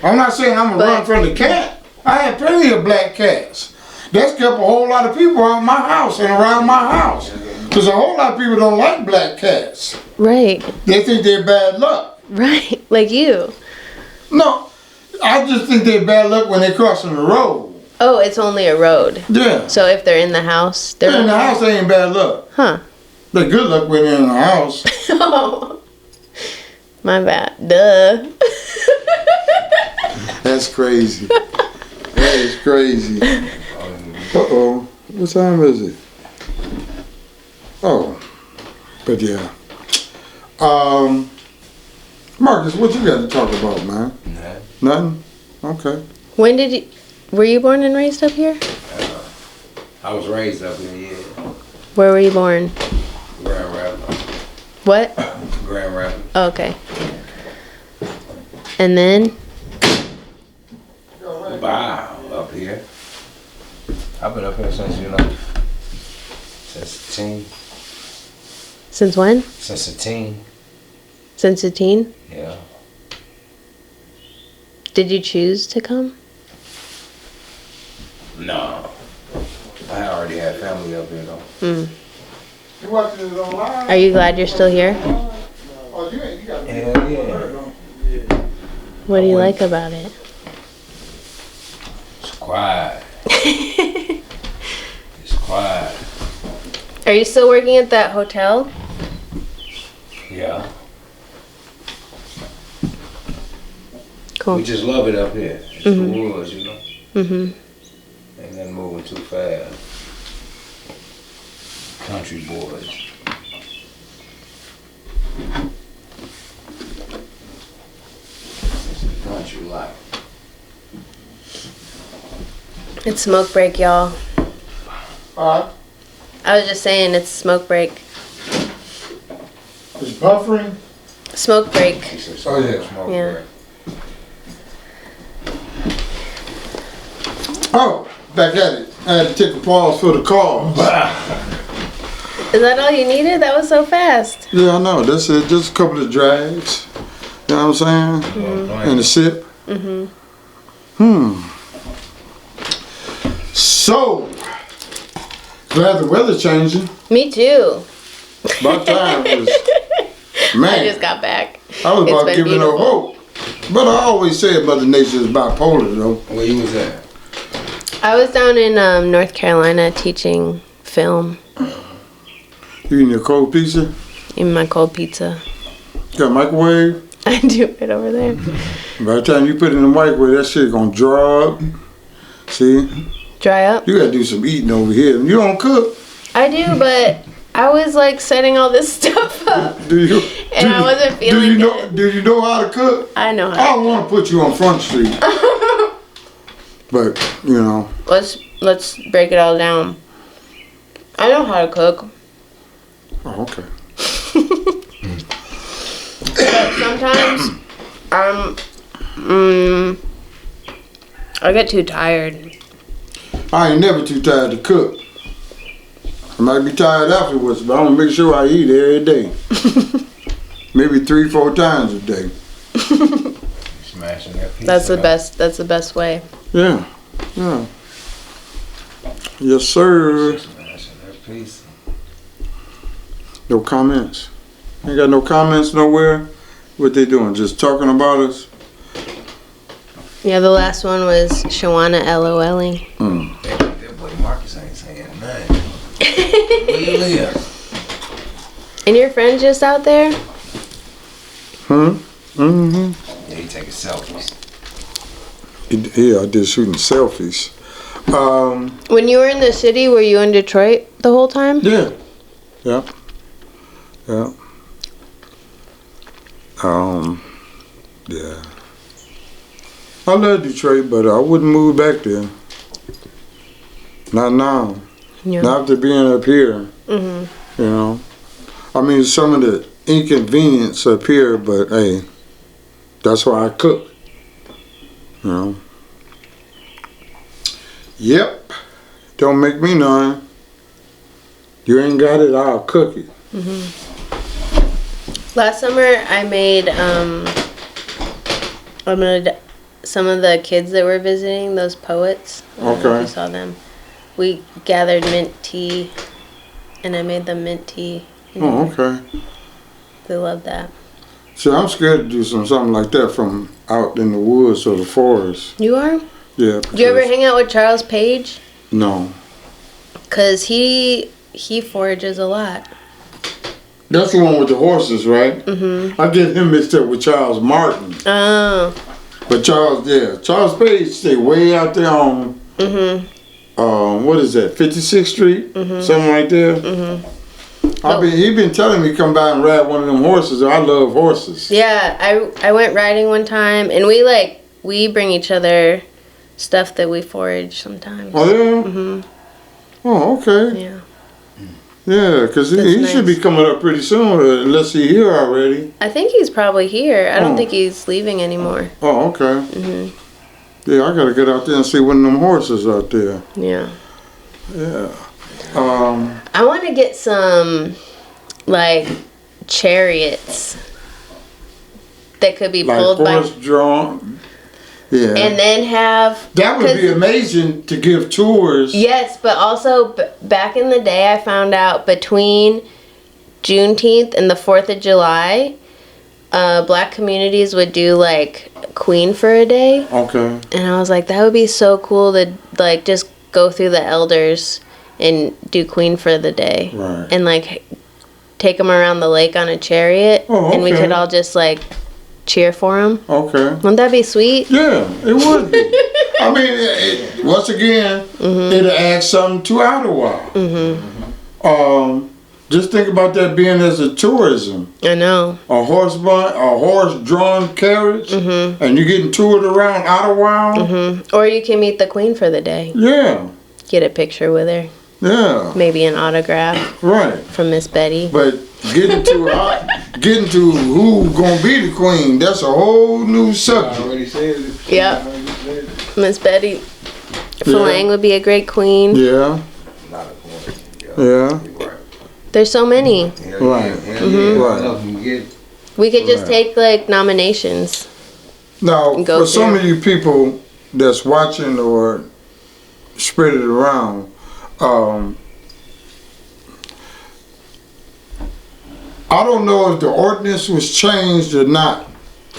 I'm not saying I'm going to run from the cat. I had plenty of black cats. That's kept a whole lot of people out of my house and around my house. Because a whole lot of people don't like black cats. Right. They think they're bad luck. Right. Like you. No, I just think they're bad luck when they're crossing the road. Oh, it's only a road. Yeah. So if they're in the house, They're in the house, they ain't bad luck. Huh. They're good luck when they're in the house. Oh. My bad. Duh. That's crazy. That is crazy. Uh-oh. What time is it? Oh. But yeah. Marcus, what you got to talk about, man? Nothing? Okay. When did you... Were you born and raised up here? I was raised up here, yeah. Where were you born? Grand Rapids. What? Grand Rapids. Oh, okay. And then? Wow, up here. I've been up here since, since a teen. Since when? Since a teen, Since a teen? yeah. Did you choose to come? No. I already had family up here, though. Mm. You watching it online? Are you glad you're still here? Oh, you got to Hell yeah. What do you like about it? It's quiet. It's quiet. Are you still working at that hotel? Yeah. Cool. We just love it up here. It's the woods, Mm-hmm. Ain't nothing moving too fast. Country boys. It's the country life. It's smoke break, y'all. Alright. I was just saying it's smoke break. It's buffering. Smoke break. Oh, yeah. Smoke Yeah. break. Oh, back at it. I had to take a pause for the call. Is that all you needed? That was so fast. Yeah, I know. That's it. Just a couple of drags. You know what I'm saying? And a sip. So, glad the weather changing. Me too. About time it was. Man, I just got back. I was It's about been giving up beautiful. hope. But I always said Mother Nature is bipolar, though. Where you was at? I was down in North Carolina teaching film You eating your cold pizza? in my cold pizza. Got a microwave? I do it over there. By the time you put it in the microwave, that shit gonna dry up. See? Dry up? You gotta do some eating over here. You don't cook. I do, but I was like setting all this stuff up. Do you? And I wasn't feeling good. Do you know how to cook? I know I how. don't want to put you on Front Street. But, you know. Let's break it all down. I know how to cook. Oh, okay. But sometimes I get too tired. I ain't never too tired to cook. I might be tired afterwards, but I'm gonna make sure I eat every day. Maybe 3-4 times a day. Smashing that pizza. That's the best. That's the best way. Yeah. Yeah. Yes, sir. Smashing that pizza. No comments. Ain't got no comments nowhere. What they doing? Just talking about us? Yeah, the last one was Shawana LOLing. That boy Marcus ain't saying nothing. Where you live? And your friend just out there? Mm-hmm. Yeah, he taking selfies. Yeah, I did shooting selfies. When you were in the city, were you in Detroit the whole time? Yeah. Yeah. Yeah. Yeah. I love Detroit, but I wouldn't move back there. Not now. Yeah. Not after being up here. Mhm. You know. I mean, some of the inconvenience up here, but hey, that's why I cook. You know. Yep. Don't make me none. You ain't got it, I'll cook it. Last summer, I made some of the kids that were visiting, those poets. I don't know if Okay. you saw them. We gathered mint tea and I made them mint tea. Oh, okay. They love that. See, I'm scared to do something like that from out in the woods or the forest. You are? Yeah. Do you ever hang out with Charles Page? No. Cause he forages a lot. That's the one with the horses, right? Mm-hmm. I get him mixed up with Charles Martin. Oh. But Charles Page stay way out there on, what is that, 56th Street? Something right there? He been telling me come by and ride one of them horses. I love horses. Yeah, I went riding one time, and we bring each other stuff that we forage sometimes. Oh, yeah? Oh, okay. Yeah. Yeah, because he should be coming up pretty soon, unless he's here already. I think he's probably here. I don't think he's leaving anymore. Oh, okay. Yeah, I got to get out there and see one of them horses out there. Yeah. Yeah. I want to get some, like, chariots that could be Like pulled by... horse-drawn. Yeah. And then have... That would be amazing to give tours. Yes, but also back in the day, I found out between Juneteenth and the 4th of July, black communities would do, like, Queen for a day. Okay. And I was like, that would be so cool to, like, just go through the elders and do Queen for the day. Right. And, like, take them around the lake on a chariot. Oh, okay. And we could all just, like, cheer for them. Okay. Wouldn't that be sweet? Yeah, it would be. I mean, once again, it'll add something to Idlewild. Just think about that being as a tourism. I know. A horse-drawn carriage, and you're getting toured around Idlewild. Or you can meet the Queen for the day. Yeah. Get a picture with her. Yeah. Maybe an autograph Right. from Miss Betty. But getting to who gonna be the queen, that's a whole new I subject. already said it. Yep. I already said it. Miss Betty Falang would be a great queen. Yeah. Not a point. Yeah. You're right. There's so many. Hell Right. Yeah. Hell yeah. Right. Enough you get. We could just Right. take like nominations. Now, Go for some through. of you people that's watching or spread it around, I don't know if the ordinance was changed or not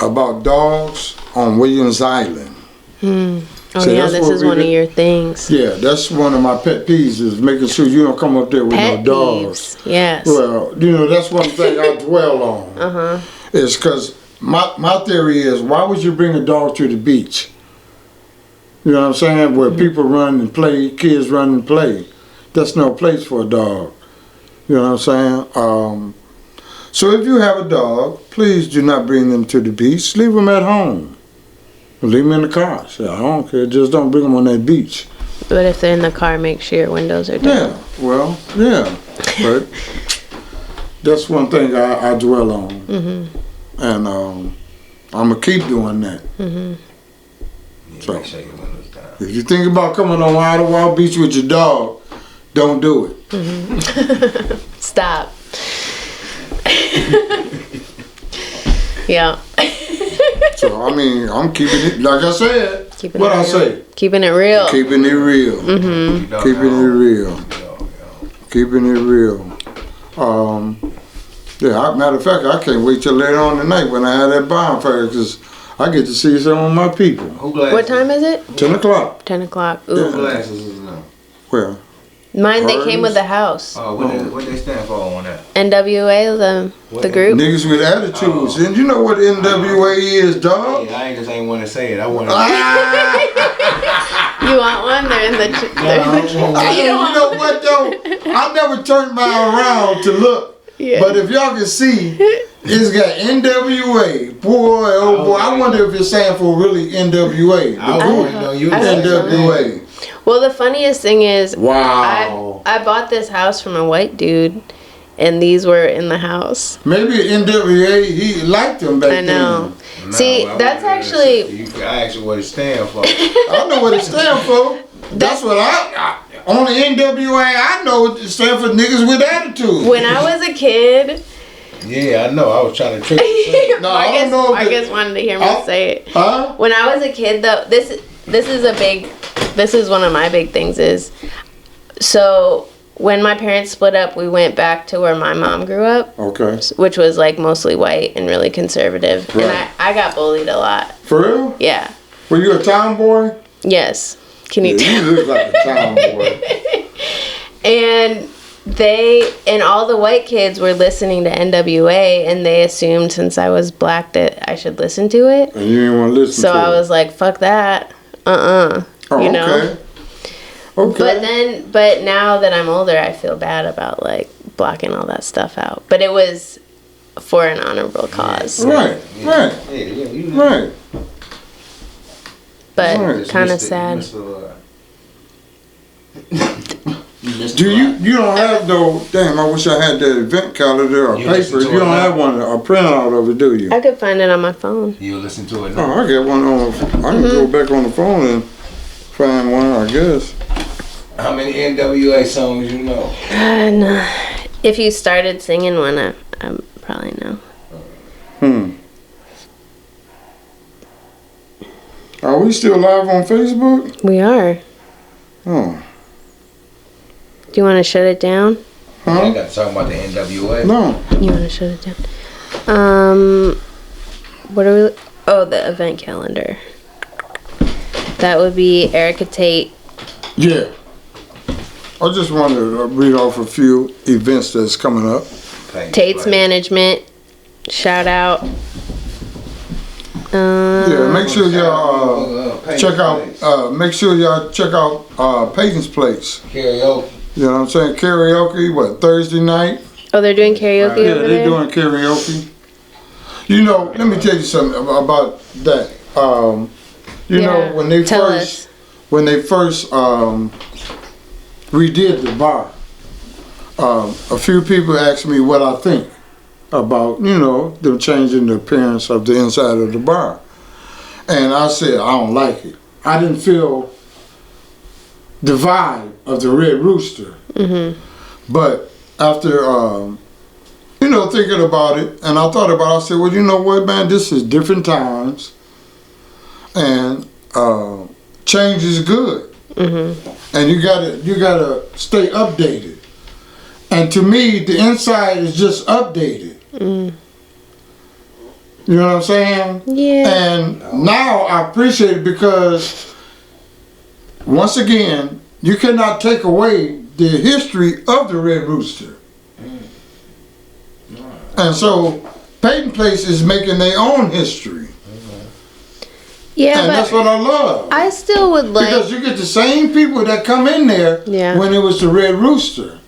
about dogs on Williams Island. Oh So yeah, that's this what is we one of did. your things. Yeah, that's one of my pet peeves is making sure you don't come up there with Pet no dogs. peeves. Yes. Well, that's one thing I dwell on. Is because my theory is, why would you bring a dog to the beach? You know what I'm saying? Where people run and play, kids run and play. That's no place for a dog. You know what I'm saying? So if you have a dog, please do not bring them to the beach. Leave them at home. Leave them in the car. Say, I don't care. Just don't bring them on that beach. But if they're in the car, make sure your windows are down. Yeah, well, yeah. But that's one thing I dwell on. And I'm going to keep doing that. So, Make sure your windows down. if you think about coming on Idlewild Beach with your dog, don't do it. Stop. Yeah. So, I mean, I'm keeping it, like I said, Keeping what it I real. say, Keeping it real. keeping it real. Keeping it real. Keeping it real. Yeah, matter of fact, I can't wait till later on tonight when I have that bonfire, because I get to see some of my people. Who glasses? What time is it? 10 o'clock. 10 o'clock. Who Ooh. glasses is them? Well, Mine, they came Hers? with the house. Oh, what they stand for on that? NWA, the group. niggas with attitudes. And you know what NWA is, dog? Hey, I ain't want to say it. I want to. You want one? They're in the. You know what though? I never turned mine around to look. Yeah. But if y'all can see, it's got NWA. Boy, oh boy, I wonder if it's saying for really NWA. I The wouldn't group know you. NWA. Well, the funniest thing is, Wow. I bought this house from a white dude, and these were in the house. Maybe NWA, he liked them back I know. No, See, I that's wouldn't actually. I asked you what it stand for. I know what it stands for. That's what I on the NWA, I know it stands for niggas with attitude. When I was a kid, Yeah, I know. I was trying to trick you. No, I don't know if Marcus wanted to hear me say it. Huh? When I was a kid, though, this is one of my big things is, so when my parents split up, we went back to where my mom grew up, Okay. which was like mostly white and really conservative. Right. And I got bullied a lot. For real? Yeah. Were you a tomboy? Yes. Can you Yeah, you look like a tomboy. And all the white kids were listening to NWA, and they assumed since I was black that I should listen to it. And you didn't want to listen So to it. I was like, fuck that. Oh, you know? okay. Okay. But now that I'm older, I feel bad about like blocking all that stuff out. But it was for an honorable cause. Right, right, right. But Right. kind of sad. Do you don't have no, damn, I wish I had that event calendar or You listen paper. to You it don't now? have one, a printout of it, do you? I could find it on my phone. You listen to it Oh, now? I get one on, I can go back on the phone and find one, I guess. How many NWA songs you know? No. If you started singing one, I probably know. Are we still live on Facebook? We are. Oh, Do you want to shut it down? I huh? got to talk about the NWA. No. You want to shut it down? What are we? Oh, the event calendar. That would be Erica Tate. Yeah. I just wanted to read off a few events that's coming up. Tate's Management. Shout out. Yeah, make sure y'all check out. Make sure y'all check out Peyton's Place. Karaoke. You know what I'm saying? Karaoke. What, Thursday night? Oh, they're doing karaoke Yeah, over they're there? doing karaoke. You know, let me tell you something about that. You know, when they tell first us. Redid the bar, a few people asked me what I think about, you know, them changing the appearance of the inside of the bar. And I said, I don't like it. I didn't feel the vibe of the Red Rooster. Mm-hmm. But after, you know, thinking about it, and I thought about it, I said, well, you know what, man, this is different times, and change is good. Mm-hmm. And you gotta stay updated. And to me, the inside is just updated. Mm. You know what I'm saying? Yeah. And now I appreciate it because, once again, you cannot take away the history of the Red Rooster. And so, Peyton Place is making their own history. Yeah, And that's but what I love. I still would like. Because you get the same people that come in there Yeah. when it was the Red Rooster.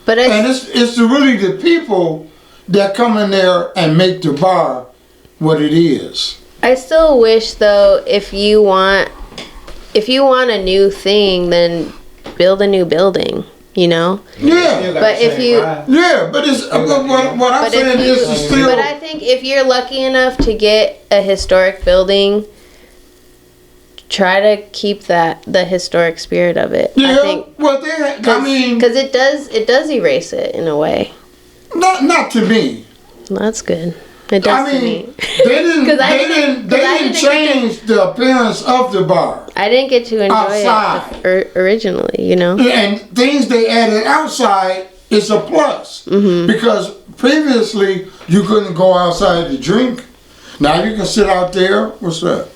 But And it's really the people that come in there and make the bar what it is. I still wish though, if you want a new thing, then build a new building. You know. Yeah. But if you- Yeah, but it's what I'm But saying is it's still. But I think if you're lucky enough to get a historic building, try to keep the historic spirit of it. Yeah, I think. well, I mean, Because it does erase it in a way. not to me. Well, that's good. It does I to mean, me. they didn't 'Cause I didn't get change the appearance of the bar. I didn't get to enjoy Outside. it originally, you know. And things they added outside is a plus. Mm-hmm. Because previously you couldn't go outside to drink. Now you can sit out there. What's that?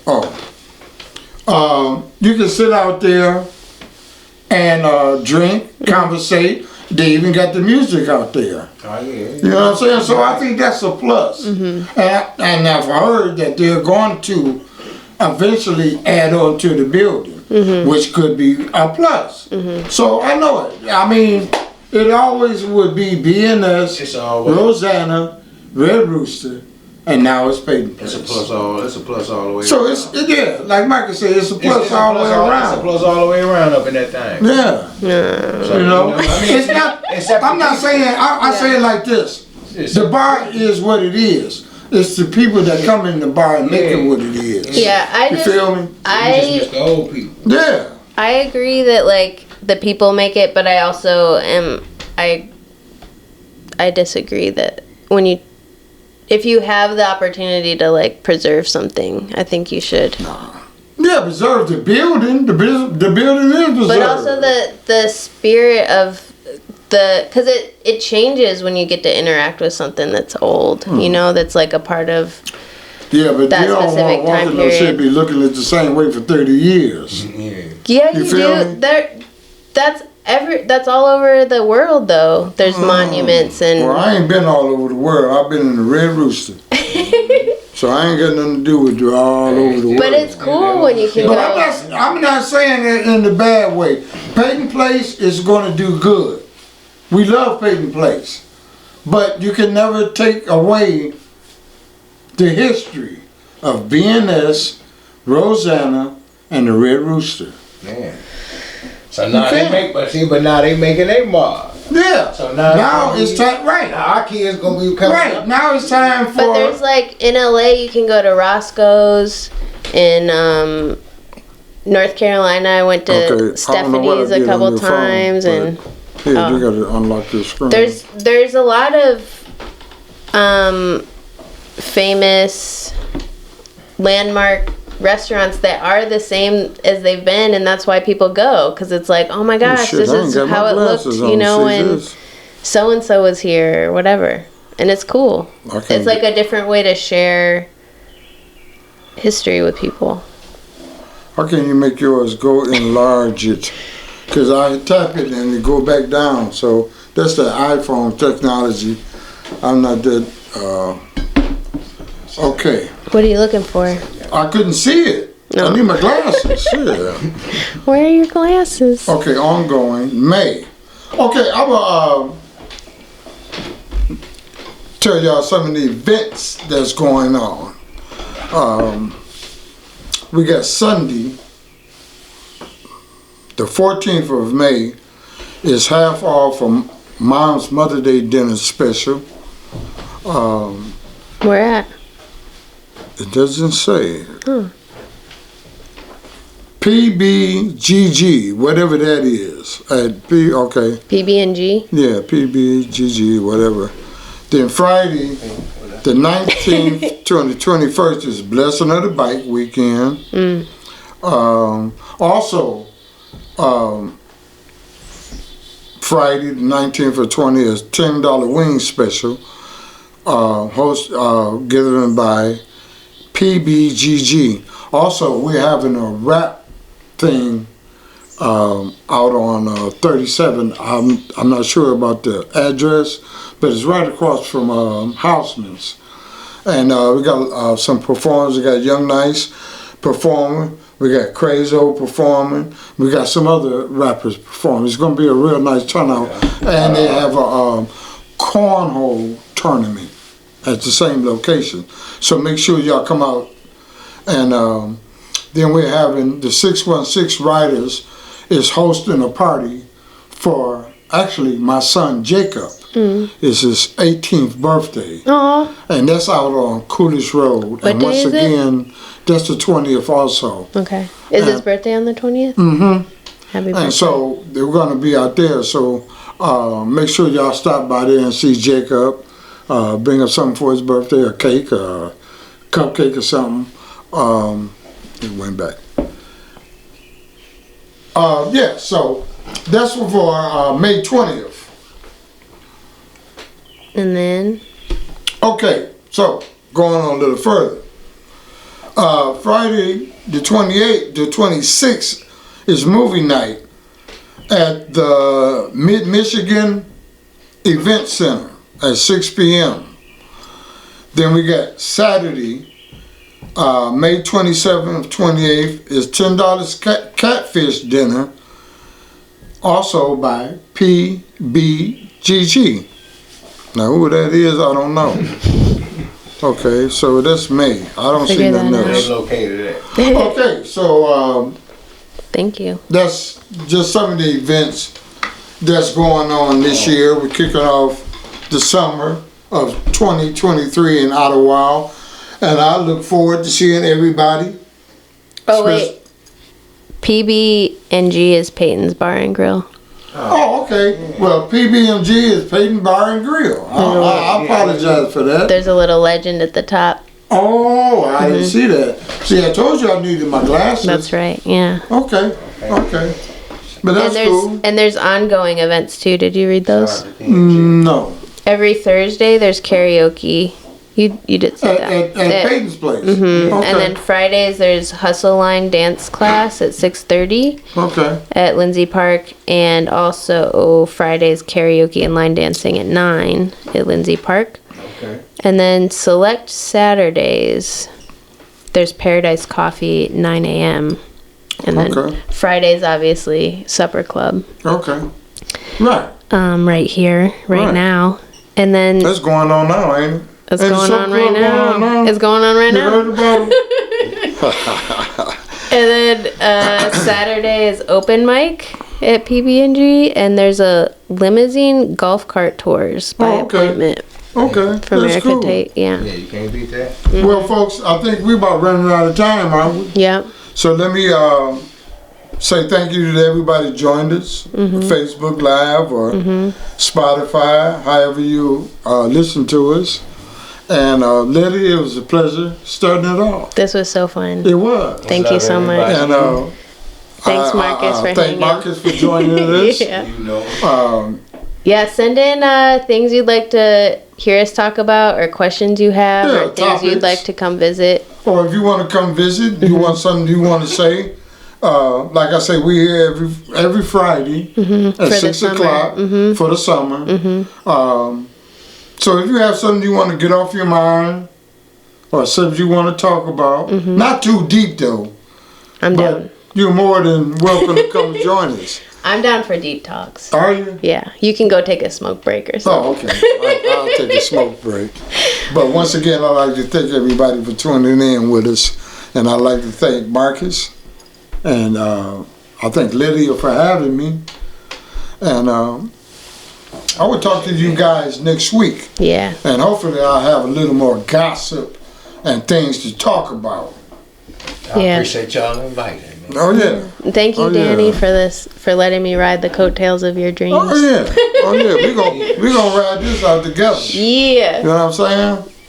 You can sit out there and drink, conversate. They even got the music out there. Oh, yeah. You know what I'm saying? So I think that's a plus. And I've heard that they're going to eventually add on to the building, which could be a plus. So I know it. I mean, it always would be BNS, It's always- Rosanna, Red Rooster, and now it's Peyton Place. It's a plus all the way. So around. like Michael said, it's a plus It's a all the way It's a around. plus all the way around up in that thing. Yeah. So, You know, I mean, it's not. except I'm not for saying. I say it like this: It's- the bar is what it is. It's the people that come in the bar and make it what it is. Yeah, I You just feel me? You just I miss the old people. Yeah. I agree that like the people make it, but I also I disagree that if you have the opportunity to like preserve something, I think you should. Yeah, preserve the building. The building is preserved. But also the spirit of because it changes when you get to interact with something that's old, you know, that's like a part of Yeah, but that you don't want specific to walk time in no shit period. be looking at the same way for 30 years. Yeah, You you feel do. me? That's all over the world though. There's monuments and Well, I ain't been all over the world. I've been in the Red Rooster. So I ain't got nothing to do with you all over the world. but it's cool when you can But go. I'm not saying it in the bad way. Peyton Place is going to do good. We love Peyton Place. But you can never take away the history of BNS, Rosanna, and the Red Rooster. Man. So now You they can't. but now they making their mark. Yeah. So now it's time. Right. Now our kids gonna be coming Right. up. Now it's time for. But there's like in LA, you can go to Roscoe's. In North Carolina, I went to Okay, I don't know what I Stephanie's did a on couple your phone, times, but- and Here, you gotta unlock your screen. there's a lot of famous landmark restaurants that are the same as they've been, and that's why people go, because it's like, oh my gosh, shit, this I ain't is got my how it looked, glasses you on to know, see when this. so and so was here or whatever, and it's cool. I can't It's like a different way to share history with people. How can you make yours go enlarge it? Because I tap it and it go back down. So that's the iPhone technology. I'm not that. Okay. What are you looking for? I couldn't see it. No. I need my glasses. Yeah. Where are your glasses? Okay, ongoing. May. Okay, I will tell y'all some of the events that's going on. We got Sunday, the 14th of May, is half off from Mom's Mother Day dinner special. Where at? It doesn't say. Hmm. PBGG, whatever that is. Okay. PB&G? Yeah, PBGG, whatever. Then Friday, the 19th to the 21st is Blessing of the Bike weekend. Also, Friday, the 19th or 20th is $10 wing special, given by PBGG. Also, we're having a rap thing out on 37. I'm not sure about the address, but it's right across from Houseman's. And we got some performers. We got Young Nice performing. We got Crazo performing. We got some other rappers performing. It's going to be a real nice turnout. And they have a cornhole tournament at the same location. So make sure y'all come out. And then we're having the 616 Riders is hosting a party for actually my son Jacob. It's his 18th birthday. Aww. And that's out on Coolidge Road. What and day once is it? again, that's the 20th also. Okay. Is his birthday on the 20th? Mm-hmm. Happy birthday. And so they're going to be out there. So make sure y'all stop by there and see Jacob. Bring up something for his birthday, a cake, a cupcake or something. It went back. Yeah, so that's for May 20th. And then? Okay, so going on a little further. Friday the 28th, the 26th is movie night at the Mid-Michigan Event Center at 6 p.m. Then we got Saturday, May 27th, 28th is $10 catfish dinner, also by PBGG. Now who that is, I don't know. Okay, so that's May. I don't see Figure that nothing Where else. they located at? Okay, so Thank you. that's just some of the events that's going on this year. We're kicking off the summer of 2023 in Idlewild, and I look forward to seeing everybody. Oh, wait. PB&G is Peyton's Bar and Grill. Oh, okay. Well, PBMG is Peyton Bar and Grill. I apologize for that. There's a little legend at the top. Oh, I didn't see that. See, I told you I needed my glasses. That's right, yeah. Okay, okay. But that's cool. And there's ongoing events too. Did you read those? No. Every Thursday there's karaoke. You did say that. At Peyton's place. Mm-hmm. Okay. And then Fridays there's Hustle Line dance class at 6:30 Okay. at Lindsay Park, and also Fridays karaoke and line dancing at 9 at Lindsay Park. Okay. And then select Saturdays there's Paradise Coffee at 9 a.m. And then Okay. Fridays obviously Supper Club. Okay. Right. Right here, right now. And then That's going on now, ain't it? it's Ain't going the on Supper right Club going on now. now? It's going on right You now. heard about it? And then Saturday is open mic at PB&G, and there's a limousine golf cart tours by appointment Okay. for That's America cool. Tate. Yeah. Yeah, you can't beat that. Well, folks, I think we're about running out of time, aren't we? Yep. So let me say thank you to everybody who joined us, Facebook Live or Spotify, however you listen to us. And Letty, it was a pleasure starting it off. This was so fun. It was. Thank you so much. And Thanks, Marcus, for thank hanging. Marcus for joining us. Yeah. You know. Yeah, send in things you'd like to hear us talk about, or questions you have, Yeah, or things you'd topics. like to come visit. Or if you want to come visit, you want something you want to say. Like I say, we're here every Friday at For the 6 summer. o'clock for the summer. So if you have something you want to get off your mind, or something you want to talk about, not too deep though, I'm but down. you're more than welcome to come join us. I'm down for deep talks. Are you? Yeah, you can go take a smoke break or something. Oh, okay. I'll take a smoke break. But once again, I'd like to thank everybody for tuning in with us. And I'd like to thank Marcus. And I thank Lydia for having me. And I will talk to you guys next week. Yeah. And hopefully I'll have a little more gossip and things to talk about. I Yeah. appreciate y'all inviting me. Oh, yeah. Thank you, Oh, yeah. Danny, for letting me ride the coattails of your dreams. Oh, yeah. Oh, yeah. We're gonna ride this out together. Yeah. You know what I'm saying?